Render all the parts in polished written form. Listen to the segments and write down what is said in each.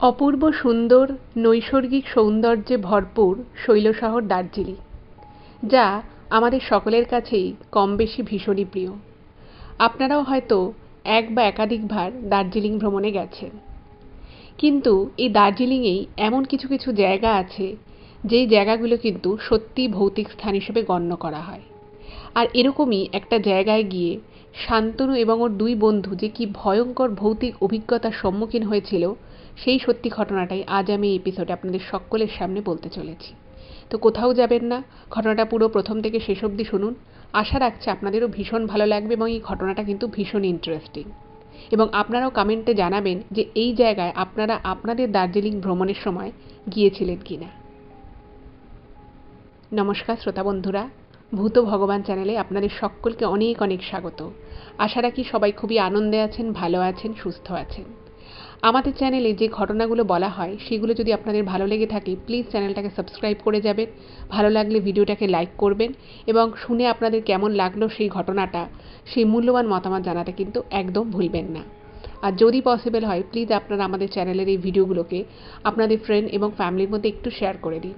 অপূর্ব সুন্দর নৈসর্গিক সৌন্দর্যে ভরপুর শৈলশহর দার্জিলিং, যা আমাদের সকলের কাছেই কমবেশি ভীষণই প্রিয়। আপনারাও হয়তো এক বা একাধিকবার দার্জিলিং ভ্রমণে গেছেন, কিন্তু এই দার্জিলিংয়েই এমন কিছু কিছু জায়গা আছে যেই জায়গাগুলো কিন্তু সত্যিই ভৌতিক স্থান হিসেবে গণ্য করা হয়। আর এরকমই একটা জায়গায় গিয়ে শান্তনু এবং ওর দুই বন্ধু যে কি ভয়ঙ্কর ভৌতিক অভিজ্ঞতার সম্মুখীন হয়েছিল, সেই সত্যি ঘটনাটাই আজ আমি এই এপিসোডে আপনাদের সকলের সামনে বলতে চলেছি। তো কোথাও যাবেন না, ঘটনাটা পুরো প্রথম থেকে শেষ অবধি শুনুন। আশা রাখছি আপনাদেরও ভীষণ ভালো লাগবে এবং এই ঘটনাটা কিন্তু ভীষণ ইন্টারেস্টিং। এবং আপনারাও কমেন্টে জানাবেন যে এই জায়গায় আপনারা আপনাদের দার্জিলিং ভ্রমণের সময় গিয়েছিলেন কিনা। নমস্কার শ্রোতা বন্ধুরা, ভূত ভগবান চ্যানেলে আপনাদের সকলকে অনেক অনেক স্বাগত। আশা রাখি সবাই খুবই আনন্দে আছেন, ভালো আছেন, সুস্থ আছেন। আমাদের চ্যানেলে যে ঘটনাগুলো বলা হয় সেগুলো যদি আপনাদের ভালো লেগে থাকে, প্লিজ চ্যানেলটাকে সাবস্ক্রাইব করে যাবেন। ভালো লাগলে ভিডিওটাকে লাইক করবেন এবং শুনে আপনাদের কেমন লাগলো সেই ঘটনাটা, সেই মূল্যবান মতামত জানাতে কিন্তু একদম ভুলবেন না। আর যদি পসিবল হয়, প্লিজ আপনারা আমাদের চ্যানেলের এই ভিডিওগুলোকে আপনাদের ফ্রেন্ড এবং ফ্যামিলির মধ্যে একটু শেয়ার করে দিন।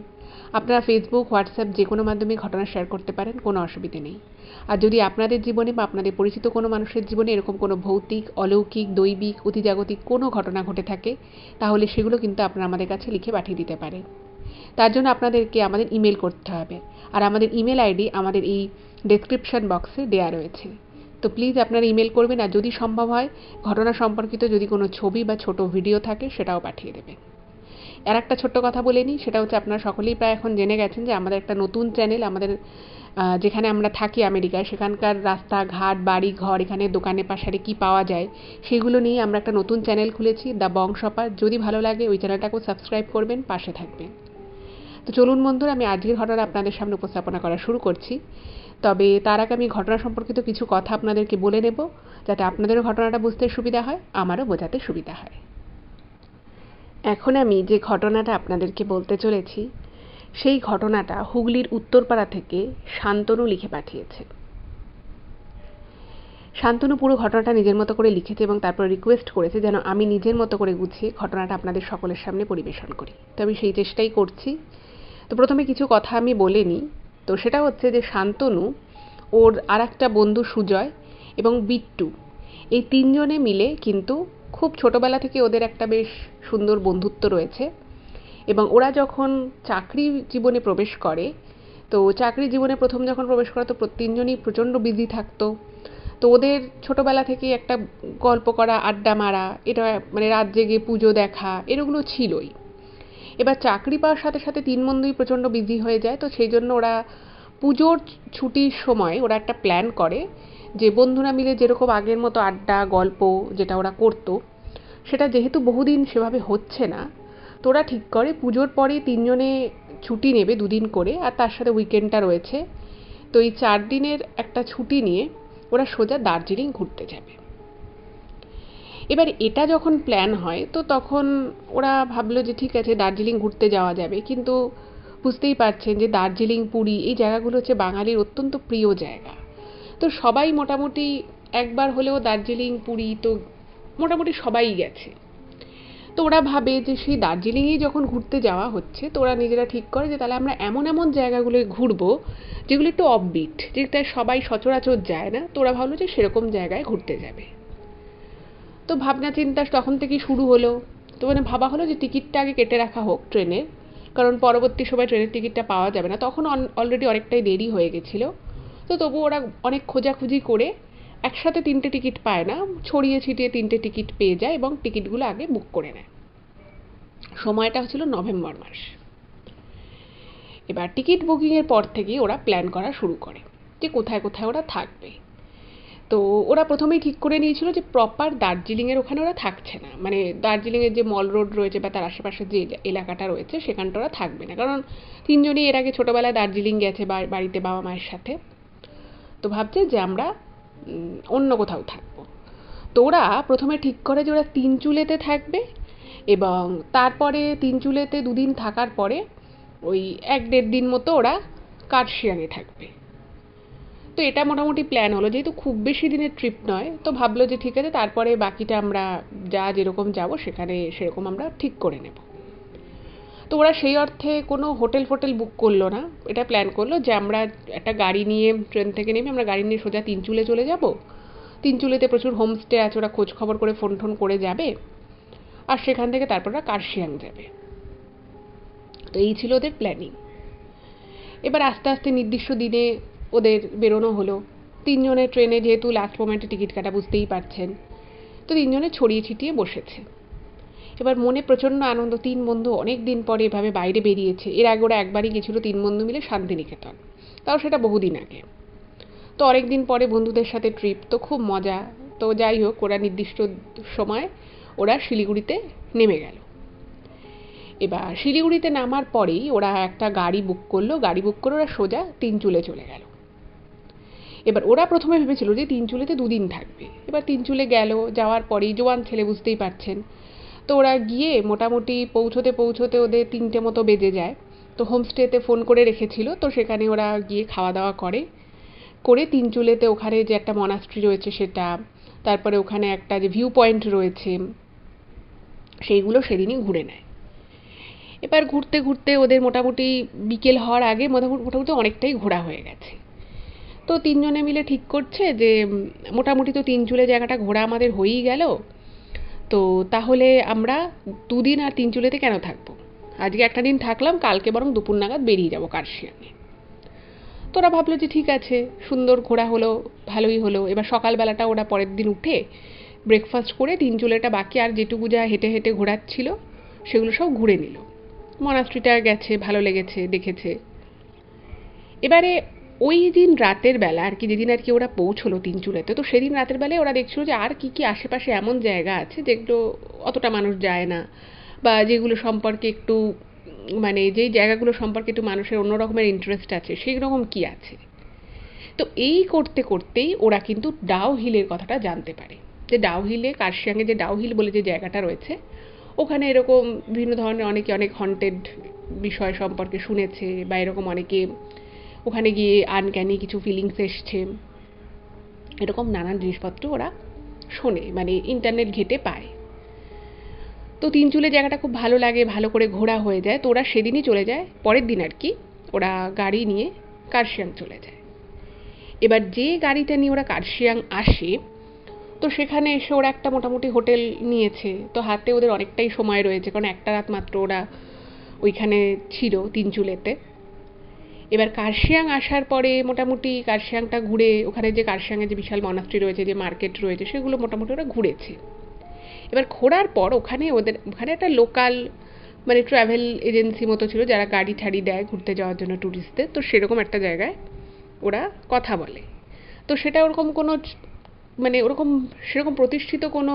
আপনারা ফেসবুক, হোয়াটসঅ্যাপ যে কোনো মাধ্যমে ঘটনা শেয়ার করতে পারেন, কোনো অসুবিধে নেই। আর যদি আপনাদের জীবনে বা আপনাদের পরিচিত কোনো মানুষের জীবনে এরকম কোনো ভৌতিক, অলৌকিক, দৈবিক, অতিজাগতিক কোনো ঘটনা ঘটে থাকে, তাহলে সেগুলো কিন্তু আপনারা আমাদের কাছে লিখে পাঠিয়ে দিতে পারেন। তার জন্য আপনাদেরকে আমাদের ইমেল করতে হবে, আর আমাদের ইমেল আইডি আমাদের এই ডেসক্রিপশন বক্সে দেওয়া রয়েছে। তো প্লিজ আপনারা ইমেল করবেন, আর যদি সম্ভব হয় ঘটনা সম্পর্কিত যদি কোনো ছবি বা ছোট ভিডিও থাকে সেটাও পাঠিয়ে দেবেন। আর একটা ছোট্ট কথা বলে নিই, সেটা হচ্ছে আপনারা সকলেই প্রায় এখন জেনে গেছেন যে আমাদের একটা নতুন চ্যানেল, আমাদের যেখানে আমরা থাকি আমেরিকায়, সেখানকার রাস্তাঘাট, বাড়ি ঘর, এখানে দোকানে পাশারে কি পাওয়া যায় সেগুলো নিয়ে আমরা একটা নতুন চ্যানেল খুলেছি, দ্য বং শপার। যদি ভালো লাগে ওই চ্যানেলটাকেও সাবস্ক্রাইব করবেন, পাশে থাকবেন। তো চলুন বন্ধুরা, আমি আজকের ঘটনা আপনাদের সামনে উপস্থাপনা করা শুরু করছি। তবে তার আগে আমি ঘটনা সম্পর্কিত কিছু কথা আপনাদেরকে বলে নেব, যাতে আপনাদেরও ঘটনাটা বুঝতে সুবিধা হয়, আমারও বোঝাতে সুবিধা হয়। এখন আমি যে ঘটনাটা আপনাদেরকে বলতে চলেছি, সেই ঘটনাটা হুগলির উত্তরপাড়া থেকে শান্তনু লিখে পাঠিয়েছে। শান্তনু পুরো ঘটনাটা নিজের মতো করে লিখেছে এবং তারপর রিকোয়েস্ট করেছে যেন আমি নিজের মতো করে গুছিয়ে ঘটনাটা আপনাদের সকলের সামনে পরিবেশন করি। তো আমি সেই চেষ্টাই করছি। তো প্রথমে কিছু কথা আমি বলে নিই। তো সেটা হচ্ছে যে শান্তনু, ওর আর একটা বন্ধু সুজয় এবং বিট্টু, এই তিনজনে মিলে কিন্তু খুব ছোটবেলা থেকে ওদের একটা বেশ সুন্দর বন্ধুত্ব রয়েছে। এবং ওরা যখন চাকরি জীবনে প্রবেশ করে, তো চাকরি জীবনে প্রথম যখন প্রবেশ করে তো তিনজনই প্রচণ্ড বিজি থাকতো। তো ওদের ছোটবেলা থেকেই একটা গল্প করা, আড্ডা মারা, এটা মানে রাত জেগে পুজো দেখা, এরগুলো ছিলই। এবার চাকরি পাওয়ার সাথে সাথে তিন বন্ধুই প্রচণ্ড বিজি হয়ে যায়। তো সেই জন্য ওরা পুজোর ছুটির সময় ওরা একটা প্ল্যান করে যে বন্ধুরা মিলে যেরকম আগের মতো আড্ডা গল্প যেটা ওরা করতো, সেটা যেহেতু বহুদিন সেভাবে হচ্ছে না, তো ওরা ঠিক করে পুজোর পরেই তিনজনে ছুটি নেবে, দুদিন করে, আর তার সাথে উইকেন্ডটা রয়েছে। তো এই 4 দিনের একটা ছুটি নিয়ে ওরা সোজা দার্জিলিং ঘুরতে যাবে। এবার এটা যখন প্ল্যান হয়, তো তখন ওরা ভাবলো যে ঠিক আছে, দার্জিলিং ঘুরতে যাওয়া যাবে। কিন্তু বুঝতেই পারছেন যে দার্জিলিং, পুরী এই জায়গাগুলো হচ্ছে বাঙালির অত্যন্ত প্রিয় জায়গা। তো সবাই মোটামুটি একবার হলেও দার্জিলিং, পুরী তো মোটামুটি সবাই গেছে। তো ওরা ভাবে যে সেই দার্জিলিংয়েই যখন ঘুরতে যাওয়া হচ্ছে, তো ওরা নিজেরা ঠিক করে যে তাহলে আমরা এমন এমন জায়গাগুলোয় ঘুরবো যেগুলো একটু অফবিট, যেটা সবাই সচরাচর যায় না। তো ওরা ভাবলো যে সেরকম জায়গায় ঘুরতে যাবে। তো ভাবনা চিন্তা তখন থেকেই শুরু হলো। তো মানে ভাবা হলো যে টিকিটটা আগে কেটে রাখা হোক ট্রেনের, কারণ পরবর্তী সময় ট্রেনের টিকিটটা পাওয়া যাবে না, তখন অলরেডি অনেকটাই দেরি হয়ে গেছিলো। তো তবু ওরা অনেক খোঁজাখুঁজি করে একসাথে 3টে টিকিট পায় না, ছড়িয়ে ছিটিয়ে 3টে টিকিট পেয়ে যায় এবং টিকিটগুলো আগে বুক করে নেয়। সময়টা হচ্ছিল নভেম্বর মাস। এবার টিকিট বুকিংয়ের পর থেকেই ওরা প্ল্যান করা শুরু করে যে কোথায় কোথায় ওরা থাকবে। তো ওরা প্রথমেই ঠিক করে নিয়েছিল যে প্রপার দার্জিলিংয়ের ওখানে ওরা থাকছে না, মানে দার্জিলিংয়ের যে মল রোড রয়েছে বা তার আশেপাশে যে এলাকাটা রয়েছে সেখানটা ওরা থাকবে না, কারণ তিনজনই এর আগে ছোটোবেলায় দার্জিলিং গেছে বাড়িতে বাবা মায়ের সাথে। তো ভাবছে যে আমরা অন্য কোথাও থাকবো। তো ওরা প্রথমে ঠিক করে যে ওরা তিনচুলেতে থাকবে এবং তারপরে তিনচুলেতে 2 দিন থাকার পরে ওই 1-1.5 দিন মতো ওরা কার্শিয়াংয়ে থাকবে। তো এটা মোটামুটি প্ল্যান হলো, যেহেতু খুব বেশি দিনের ট্রিপ নয়, তো ভাবলো যে ঠিক আছে তারপরে বাকিটা আমরা যেরকম যাব সেখানে সেরকম আমরা ঠিক করে নেব। তো ওরা সেই অর্থে কোনো হোটেল ফোটেল বুক করলো না, এটা প্ল্যান করলো যে আমরা একটা গাড়ি নিয়ে ট্রেন থেকে নেমে আমরা গাড়ি নিয়ে সোজা তিনচুলে চলে যাব। তিনচুলেতে প্রচুর হোমস্টে আছে, ওরা খোঁজ খবর করে ফোন টোন করে যাবে, আর সেখান থেকে তারপর ওরা কার্শিয়াং যাবে। তো এই ছিল ওদের প্ল্যানিং। এবার আস্তে আস্তে নির্দিষ্ট দিনে ওদের বেরোনো হলো। তিনজনের ট্রেনে, যেহেতু লাস্ট মোমেন্টে টিকিট কাটা বুঝতেই পারছেন, তো তিনজনে ছড়িয়ে ছিটিয়ে বসেছে। এবার মনে প্রচণ্ড আনন্দ, তিন বন্ধু অনেক দিন পরে এভাবে বাইরে বেরিয়েছে। এর আগে ওরা একবারই গেছিলো তিন বন্ধু মিলে শান্তিনিকেতন, তাও সেটা বহুদিন আগে। তো অনেক দিন পরে বন্ধুদের সাথে ট্রিপ, তো খুব মজা। তো যাই হোক, ওরা নির্দিষ্ট সময় ওরা শিলিগুড়িতে নেমে গেল। এবার শিলিগুড়িতে নামার পরেই ওরা একটা গাড়ি বুক করলো, গাড়ি বুক করে ওরা সোজা তিনচুলে চলে গেল। এবার ওরা প্রথমে ভেবেছিল যে তিনচুলেতে দুদিন থাকবে। এবার তিনচুলে গেল, যাওয়ার পরেই জোয়ান ছেলে বুঝতেই পারছেন, তো ওরা গিয়ে মোটামুটি পৌঁছোতে পৌঁছোতে ওদের 3টে মতো বেজে যায়। তো হোমস্টেতে ফোন করে রেখেছিল, তো সেখানে ওরা গিয়ে খাওয়া দাওয়া করে তিনচুলেতে ওখানে যে একটা মনাস্ট্রি রয়েছে সেটা, তারপরে ওখানে একটা যে ভিউ পয়েন্ট রয়েছে সেইগুলো সেদিনই ঘুরে নেয়। এবার ঘুরতে ঘুরতে ওদের মোটামুটি বিকেল হওয়ার আগে মোটামুটি অনেকটাই ঘোরা হয়ে গেছে। তো তিনজনে মিলে ঠিক করছে যে মোটামুটি তো তিনচুলে জায়গাটা ঘোরা আমাদের হয়েই গেল, তো তাহলে আমরা দুদিন আর তিনচুলেতে কেন থাকবো, আজকে একটা দিন থাকলাম, কালকে বরং দুপুর নাগাদ বেরিয়ে যাবো কার্শিয়াংয়ে। তো ওরা ভাবলো যে ঠিক আছে, সুন্দর ঘোরা হলো, ভালোই হলো। এবার সকালবেলাটা ওরা পরের দিন উঠে ব্রেকফাস্ট করে তিনচুলেটা বাকি আর যেটুকু যা হেঁটে হেঁটে ঘোরাচ্ছিল সেগুলো সব ঘুরে নিল। মনাস্ট্রিটা গেছে, ভালো লেগেছে, দেখেছে। এবারে ওই দিন রাতের বেলা আর কি, যেদিন আর কি ওরা পৌঁছলো তিনচুলেতে, তো সেদিন রাতের বেলায় ওরা দেখছিল যে আর কি কি আশেপাশে এমন জায়গা আছে যেগুলো অতটা মানুষ যায় না, বা যেগুলো সম্পর্কে একটু মানে যেই জায়গাগুলো সম্পর্কে একটু মানুষের অন্য রকমের ইন্টারেস্ট আছে, সেই রকম কি আছে। তো এই করতে করতেই ওরা কিন্তু ডাউ হিলের কথাটা জানতে পারে, যে ডাউ হিলে, কার্শিয়াংয়ে যে ডাউ হিল বলে যে জায়গাটা রয়েছে, ওখানে এরকম বিভিন্ন ধরনের অনেকে অনেক হন্টেড বিষয় সম্পর্কে শুনেছে, বা এরকম অনেকে ওখানে গিয়ে আনক্যানি কিছু ফিলিংস এসছে, এরকম নানান জিনিসপত্র ওরা শোনে, মানে ইন্টারনেট ঘেঁটে পায়। তো তিনচুলে জায়গাটা খুব ভালো লাগে, ভালো করে ঘোরা হয়ে যায়। তো ওরা সেদিনই চলে যায়, পরের দিন আর কি ওরা গাড়ি নিয়ে কার্শিয়াং চলে যায়। এবার যে গাড়িটা নিয়ে ওরা কার্শিয়াং আসে, তো সেখানে এসে ওরা একটা মোটামুটি হোটেল নিয়েছে। তো হাতে ওদের অনেকটাই সময় রয়েছে, কারণ একটা রাত মাত্র ওরা ওইখানে ছিল তিনচুলেতে। এবার কার্শিয়াং আসার পরে মোটামুটি কার্শিয়াংটা ঘুরে, ওখানে যে কার্শিয়াংয়ে যে বিশাল মনাস্ট্রি রয়েছে, যে মার্কেট রয়েছে, সেগুলো মোটামুটি ওরা ঘুরেছে। এবার ঘোরার পর ওখানে একটা লোকাল মানে ট্রাভেল এজেন্সি মতো ছিল, যারা গাড়ি ঠাড়ি দেয় ঘুরতে যাওয়ার জন্য ট্যুরিস্টদের, তো সেরকম একটা জায়গায় ওরা কথা বলে। তো সেটা ওরকম কোনো মানে ওরকম সেরকম প্রতিষ্ঠিত কোনো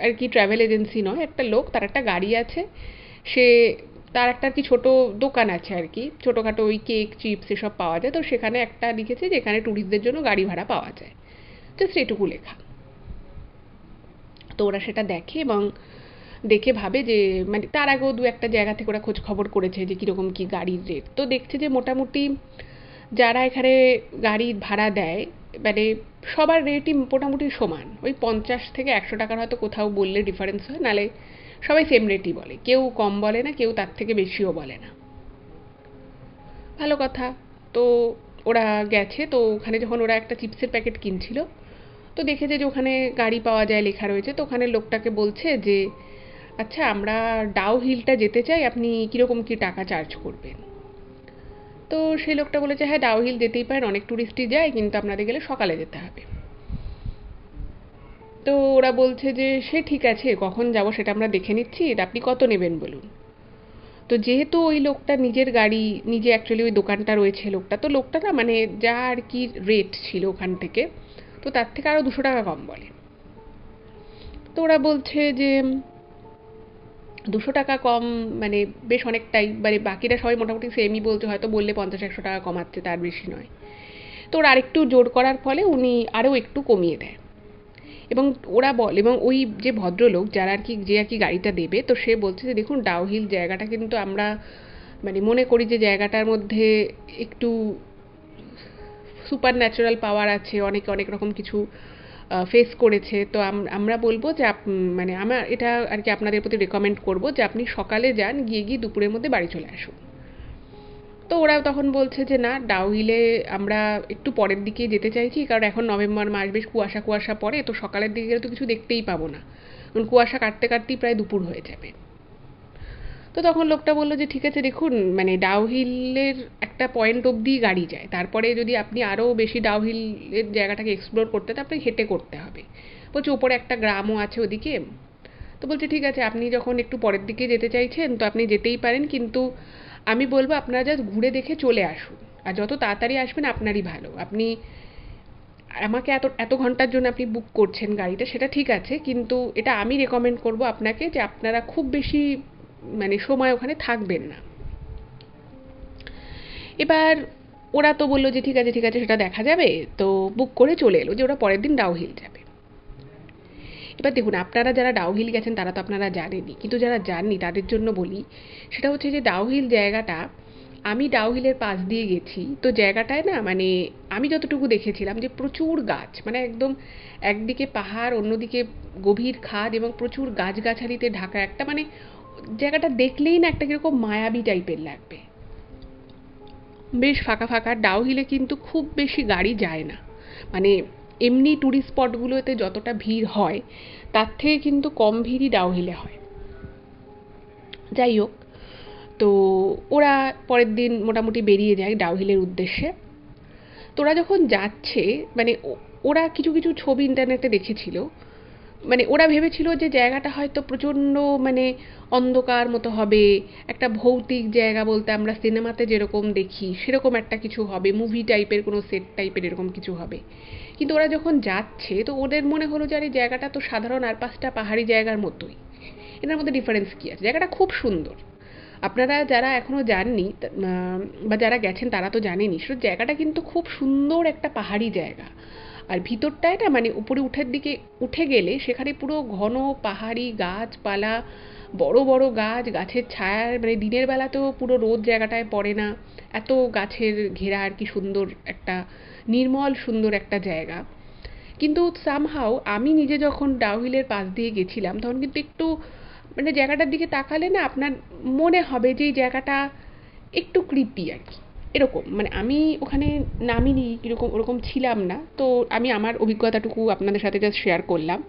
আর কি ট্রাভেল এজেন্সি নয়, একটা লোক, তার একটা গাড়ি আছে, সে তার একটা আর কি ছোটো দোকান আছে আর কি, ছোটোখাটো ওই কেক চিপস এসব পাওয়া যায়। তো সেখানে একটা লিখেছে যে এখানে ট্যুরিস্টদের জন্য গাড়ি ভাড়া পাওয়া যায়, জাস্ট এটুকু লেখা। তো ওরা সেটা দেখে এবং দেখে ভাবে যে মানে তার আগেও দু একটা জায়গা থেকে ওরা খোঁজ খবর করেছে যে কীরকম কী গাড়ির রেট। তো দেখছে যে মোটামুটি যারা এখানে গাড়ি ভাড়া দেয় মানে সবার রেটই মোটামুটি সমান, ওই 50 থেকে 100 টাকার হয়তো কোথাও বললে ডিফারেন্স হয়, নালে সবাই সেম রেটই বলে, কেউ কম বলে না, কেউ তার থেকে বেশিও বলে না। ভালো কথা। তো ওরা গেছে, তো ওখানে যখন ওরা একটা চিপসের প্যাকেট কিনছিল, তো দেখেছে যে ওখানে গাড়ি পাওয়া যায় লেখা রয়েছে। তো ওখানে লোকটাকে বলছে যে আচ্ছা আমরা ডাউ হিলটা যেতে চাই, আপনি কীরকম কী টাকা চার্জ করবেন। তো সেই লোকটা বলেছে হ্যাঁ ডাউ হিল যেতেই পারেন, অনেক ট্যুরিস্টই যায়, কিন্তু আপনাদের গেলে সকালে যেতে হবে। তো ওরা বলছে যে সে ঠিক আছে, কখন যাব সেটা আমরা দেখে নিচ্ছি, আপনি কত নেবেন বলুন। তো যেহেতু ওই লোকটা নিজের গাড়ি, নিজে অ্যাকচুয়ালি ওই দোকানটা রয়েছে লোকটা, তো লোকটা না মানে যা আর কি রেট ছিল ওখান থেকে, তো তার থেকে আরও 200 টাকা কম বলে। তো ওরা বলছে যে 200 টাকা কম মানে বেশ অনেকটাই, মানে বাকিরা সবাই মোটামুটি সেমই বলছে, হয়তো বললে 50-100 টাকা কমাচ্ছে, তার বেশি নয়। তো ওরা আরেকটু জোর করার ফলে উনি আরও একটু কমিয়ে দেয়। এবং ওরা বলে, এবং ওই যে ভদ্রলোক যারা আর কি যে আর কি গাড়িটা দেবে, তো সে বলছে যে দেখুন ডাউ হিল জায়গাটা কিন্তু আমরা মানে মনে করি যে জায়গাটার মধ্যে একটু সুপার ন্যাচারাল পাওয়ার আছে, অনেকে অনেক রকম কিছু ফেস করেছে। তো আমরা বলবো যে মানে আমার এটা আর কি আপনাদের প্রতি রেকমেন্ড করব যে আপনি সকালে যান, গিয়ে দুপুরের মধ্যে বাড়ি চলে আসুন। তো ওরা তখন বলছে যে না, ডাউহিলে আমরা একটু পরের দিকে যেতে চাইছি, কারণ এখন নভেম্বর মাস, বেশ কুয়াশা কুয়াশা পড়ে, তো সকালের দিকে গেলে তো কিছু দেখতেই পাবো না, কারণ কুয়াশা কাটতে কাটতেই প্রায় দুপুর হয়ে যাবে। তো তখন লোকটা বললো যে ঠিক আছে, দেখুন মানে ডাউহিলের একটা পয়েন্ট অবধি গাড়ি যায়, তারপরে যদি আপনি আরও বেশি ডাউহিলের জায়গাটাকে এক্সপ্লোর করতে তো আপনাকে হেঁটে করতে হবে। বলছে ওপরে একটা গ্রামও আছে ওদিকে। তো বলছে ঠিক আছে, আপনি যখন একটু পরের দিকে যেতে চাইছেন তো আপনি যেতেই পারেন, কিন্তু আমি বলবো আপনারা জাস্ট ঘুরে দেখে চলে আসুন, আর যত তাড়াতাড়ি আসবেন আপনারই ভালো। আপনি আমাকে এত এত ঘন্টার জন্য আপনি বুক করছেন গাড়িটা, সেটা ঠিক আছে, কিন্তু এটা আমি রেকমেন্ড করব আপনাকে যে আপনারা খুব বেশি মানে সময় ওখানে থাকবেন না। এবার ওরা তো বললো যে ঠিক আছে ঠিক আছে, সেটা দেখা যাবে। তো বুক করে চলে এলো যে ওরা পরের দিন ডাউহিল যাবে। এবার দেখুন, আপনারা যারা ডাউহিল গেছেন তারা তো আপনারা জানেনই, কিন্তু যারা জাননি তাদের জন্য বলি, সেটা হচ্ছে যে ডাউহিল জায়গাটা, আমি ডাউহিলের পাশ দিয়ে গেছি, তো জায়গাটায় না মানে আমি যতটুকু দেখেছিলাম যে প্রচুর গাছ, মানে একদম একদিকে পাহাড়, অন্যদিকে গভীর খাদ এবং প্রচুর গাছগাছালিতে ঢাকা একটা, মানে জায়গাটা দেখলেই না একটা কীরকম মায়াবী টাইপের লাগবে, বেশ ফাঁকা ফাঁকা। ডাউহিলে কিন্তু খুব বেশি গাড়ি যায় না, মানে এমনি ট্যুরিস্ট স্পটগুলোতে যতটা ভিড় হয় তার থেকে কিন্তু কম ভিড়ই ডাউহিলে হয়। যাই হোক, তো ওরা পরের দিন মোটামুটি বেরিয়ে যায় ডাউহিলের উদ্দেশ্যে। তো ওরা যখন যাচ্ছে মানে ওরা কিছু কিছু ছবি ইন্টারনেটে দেখেছিল, মানে ওরা ভেবেছিল যে জায়গাটা হয়তো প্রচণ্ড মানে অন্ধকার মতো হবে, একটা ভৌতিক জায়গা বলতে আমরা সিনেমাতে যেরকম দেখি সেরকম একটা কিছু হবে, মুভি টাইপের কোনো সেট টাইপের এরকম কিছু হবে। কিন্তু ওরা যখন যাচ্ছে তো ওদের মনে হলো যে আরে জায়গাটা তো সাধারণ আর পাঁচটা পাহাড়ি জায়গার মতোই, এটার মধ্যে ডিফারেন্স কী আছে, জায়গাটা খুব সুন্দর। আপনারা যারা এখনও যাননি বা যারা গেছেন তারা তো জানেনই, সেটা জায়গাটা কিন্তু খুব সুন্দর একটা পাহাড়ি জায়গা। আর ভিতরটায় না মানে উপরে উঠে গেলে সেখানে পুরো ঘন পাহাড়ি গাছপালা, বড় বড় গাছ, গাছের ছায়ার মানে দিনের বেলাতেও পুরো রোদ জায়গাটায় পড়ে না, এত গাছের ঘেরা আর কি, সুন্দর একটা নির্মল সুন্দর একটা জায়গা। কিন্তু সামহাও আমি নিজে যখন ডাউহিলের পাশ দিয়ে গেছিলাম তখন কিন্তু একটু মানে জায়গাটার দিকে তাকালে না আপনার মনে হবে যে এই জায়গাটা একটু ক্রিপি আর কি, এরকম। মানে আমি ওখানে নামিনি, এরকম ওরকম ছিলাম না, তো আমি আমার অভিজ্ঞতাটুকু আপনাদের সাথে জাস্ট শেয়ার করলাম।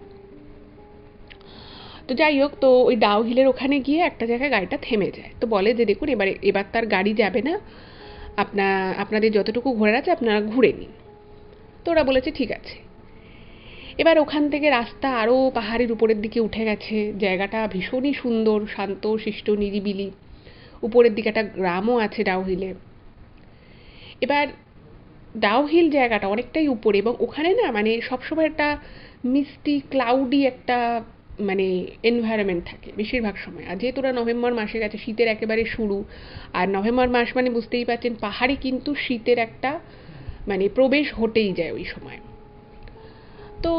তো যাই হোক, তো ওই ডাউহিলের ওখানে গিয়ে একটা জায়গায় গাড়িটা থেমে যায়, তো বলে যে দেখুন এবার তার গাড়ি যাবে না, আপনাদের যতটুকু ঘোরার আছে আপনারা ঘুরে নিন। তো ওরা বলেছে ঠিক আছে। এবার ওখান থেকে রাস্তা আরও পাহাড়ের উপরের দিকে উঠে গেছে, জায়গাটা ভীষণই সুন্দর, শান্ত শিষ্ট নিরিবিলি, উপরের দিকে একটা গ্রামও আছে ডাউহিলে। এবার ডাউহিল জায়গাটা অনেকটাই উপরে এবং ওখানে না মানে সবসময় একটা মিস্টি ক্লাউডি একটা মানে এনভায়রনমেন্ট থাকে বেশিরভাগ সময়। আর যেহেতু ওরা নভেম্বর মাসে গেছে, শীতের একেবারে শুরু, আর নভেম্বর মাস মানে বুঝতেই পারছেন পাহাড়ে কিন্তু শীতের একটা মানে প্রবেশ ঘটেই যায় ওই সময়। তো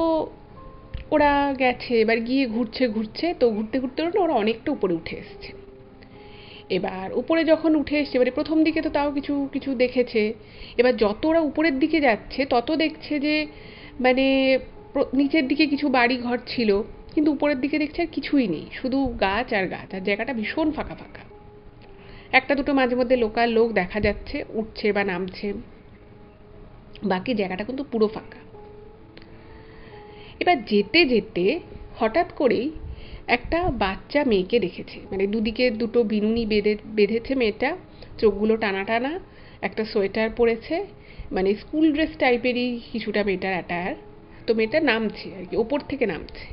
ওরা গেছে, এবার গিয়ে ঘুরছে, তো ঘুরতে ঘুরতে না ওরা অনেকটা উপরে উঠে এসছে। এবার উপরে যখন উঠে এসছে, এবারে প্রথম দিকে তো তাও কিছু কিছু দেখেছে, এবার যত ওরা উপরের দিকে যাচ্ছে তত দেখছে যে মানে নিচের দিকে কিছু বাড়ি ঘর ছিল, কিন্তু উপরের দিকে দেখছে আর কিছুই নেই, শুধু গাছ আর গাছ, আর জায়গাটা ভীষণ ফাঁকা ফাঁকা। একটা দুটো মাঝে মধ্যে লোকাল লোক দেখা যাচ্ছে উঠছে বা নামছে, বাকি জায়গাটা কিন্তু পুরো ফাঁকা। এবার যেতে যেতে হঠাৎ করেই একটা বাচ্চা মেয়েকে দেখেছে, মানে দুদিকে দুটো বিনুনি বেঁধেছে মেয়েটা, চোখগুলো টানা টানা, একটা সোয়েটার পরেছে, মানে স্কুল ড্রেস টাইপেরই কিছুটা মেয়েটার অ্যাটায়ার। তো মেয়েটা নামছে আর কি, ওপর থেকে নামছে।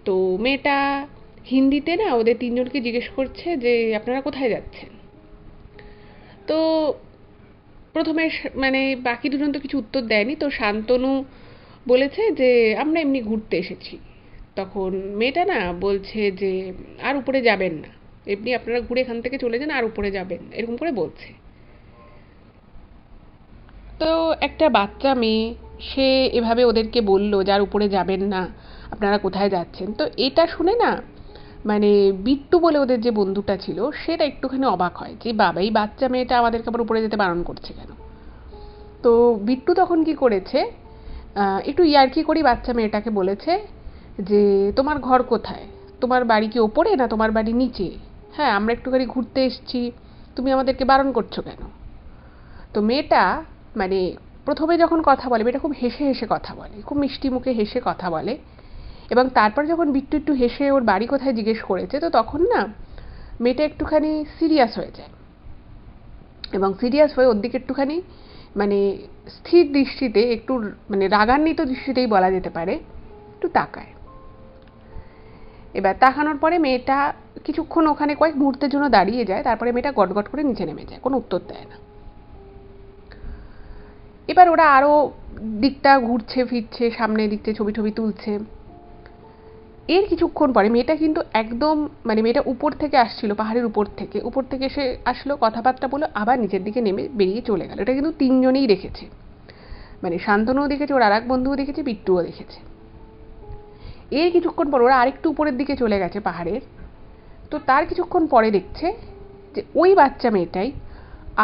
তো মেয়েটা হিন্দিতে না ওদের তিনজনকে জিজ্ঞেস করছে যে আপনারা কোথায় যাচ্ছেন। তো প্রথমে মানে বাকি দুজন তো কিছু উত্তর দেয়নি, তো শান্তনু বলেছে যে আমরা এমনি ঘুরতে এসেছি। তখন মেয়েটা না বলছে যে আর উপরে যাবেন না, এমনি আপনারা ঘুরে এখান থেকে চলে যান, আর উপরে যাবেন না, এরকম করে বলছে। তো একটা বাচ্চা মেয়ে সে এভাবে ওদেরকে বলল যে আর উপরে যাবেন না, আপনারা কোথায় যাচ্ছেন। তো এটা শুনে না মানে বিট্টু বলে ওদের যে বন্ধুটা ছিল সেটা একটুখানি অবাক হয় যে বাবা এই বাচ্চা মেয়েটা আমাদেরকে আবার উপরে যেতে বারণ করছে কেন। তো বিট্টু তখন কি করেছে, একটু ইয়ার্কি করেই বাচ্চা মেয়েটাকে বলেছে যে তোমার ঘর কোথায়, তোমার বাড়ি কি ওপরে না তোমার বাড়ি নিচে, হ্যাঁ আমরা একটুখানি ঘুরতে এসেছি, তুমি আমাদেরকে বারণ করছো কেন। তো মেয়েটা মানে প্রথমে যখন কথা বলে মেয়েটা খুব হেসে হেসে কথা বলে, খুব মিষ্টি মুখে হেসে কথা বলে, এবং তারপর যখন বিট্টু একটু হেসে ওর বাড়ি কোথায় জিজ্ঞেস করেছে, তো তখন না মেয়েটা একটুখানি সিরিয়াস হয়ে যায়, এবং সিরিয়াস হয়ে ওর দিকে একটুখানি মানে স্থির দৃষ্টিতে, একটু মানে রাগান্বিত দৃষ্টিতেই বলা যেতে পারে, একটু তাকায়। এবার তাকানোর পরে মেয়েটা কিছুক্ষণ ওখানে কয়েক মুহূর্তের জন্য দাঁড়িয়ে যায়, তারপরে মেয়েটা গটগট করে নিচে নেমে যায়, কোনো উত্তর দেয় না। এবার ওরা আরও দিকটা ঘুরছে ফিরছে, সামনে দিকছে, ছবি টবি তুলছে। এর কিছুক্ষণ পরে মেয়েটা কিন্তু একদম মানে মেয়েটা উপর থেকে আসছিল, পাহাড়ের উপর থেকে এসে আসলো, কথাবার্তা বললো, আবার নিচের দিকে নেমে বেরিয়ে চলে গেল। এটা কিন্তু তিনজনেই দেখেছে, মানে শান্তনুও দেখেছে, ওর আর এক বন্ধুও দেখেছে, বিট্টুও দেখেছে। এর কিছুক্ষণ পর ওরা আরেকটু উপরের দিকে চলে গেছে পাহাড়ের, তো তার কিছুক্ষণ পরে দেখছে যে ওই বাচ্চা মেয়েটাই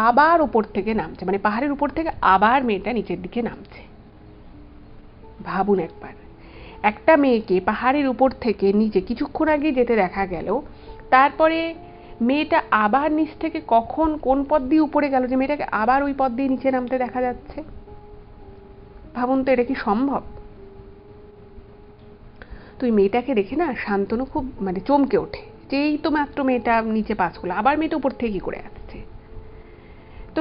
আবার উপর থেকে নামছে, মানে পাহাড়ের উপর থেকে আবার মেয়েটা নিচের দিকে নামছে। ভাবুন একবার, একটা মেয়েকে পাহাড়ের উপর থেকে নিচে কিছুক্ষণ আগে যেতে দেখা গেল, তারপরে মেয়েটা আবার নিচ থেকে কখন কোন পথ দিয়ে উপরে গেল যে মেয়েটাকে আবার ওই পথ দিয়ে নিচে নামতে দেখা যাচ্ছে। ভাবুন তো, এটা কি সম্ভব? তো ওই মেয়েটাকে দেখে না শান্তনু খুব মানে চমকে ওঠে, যে এই তো মাত্র মেয়েটা নিচে পাস করলো, আবার মেয়েটা উপর থেকে কি করে আসছে। তো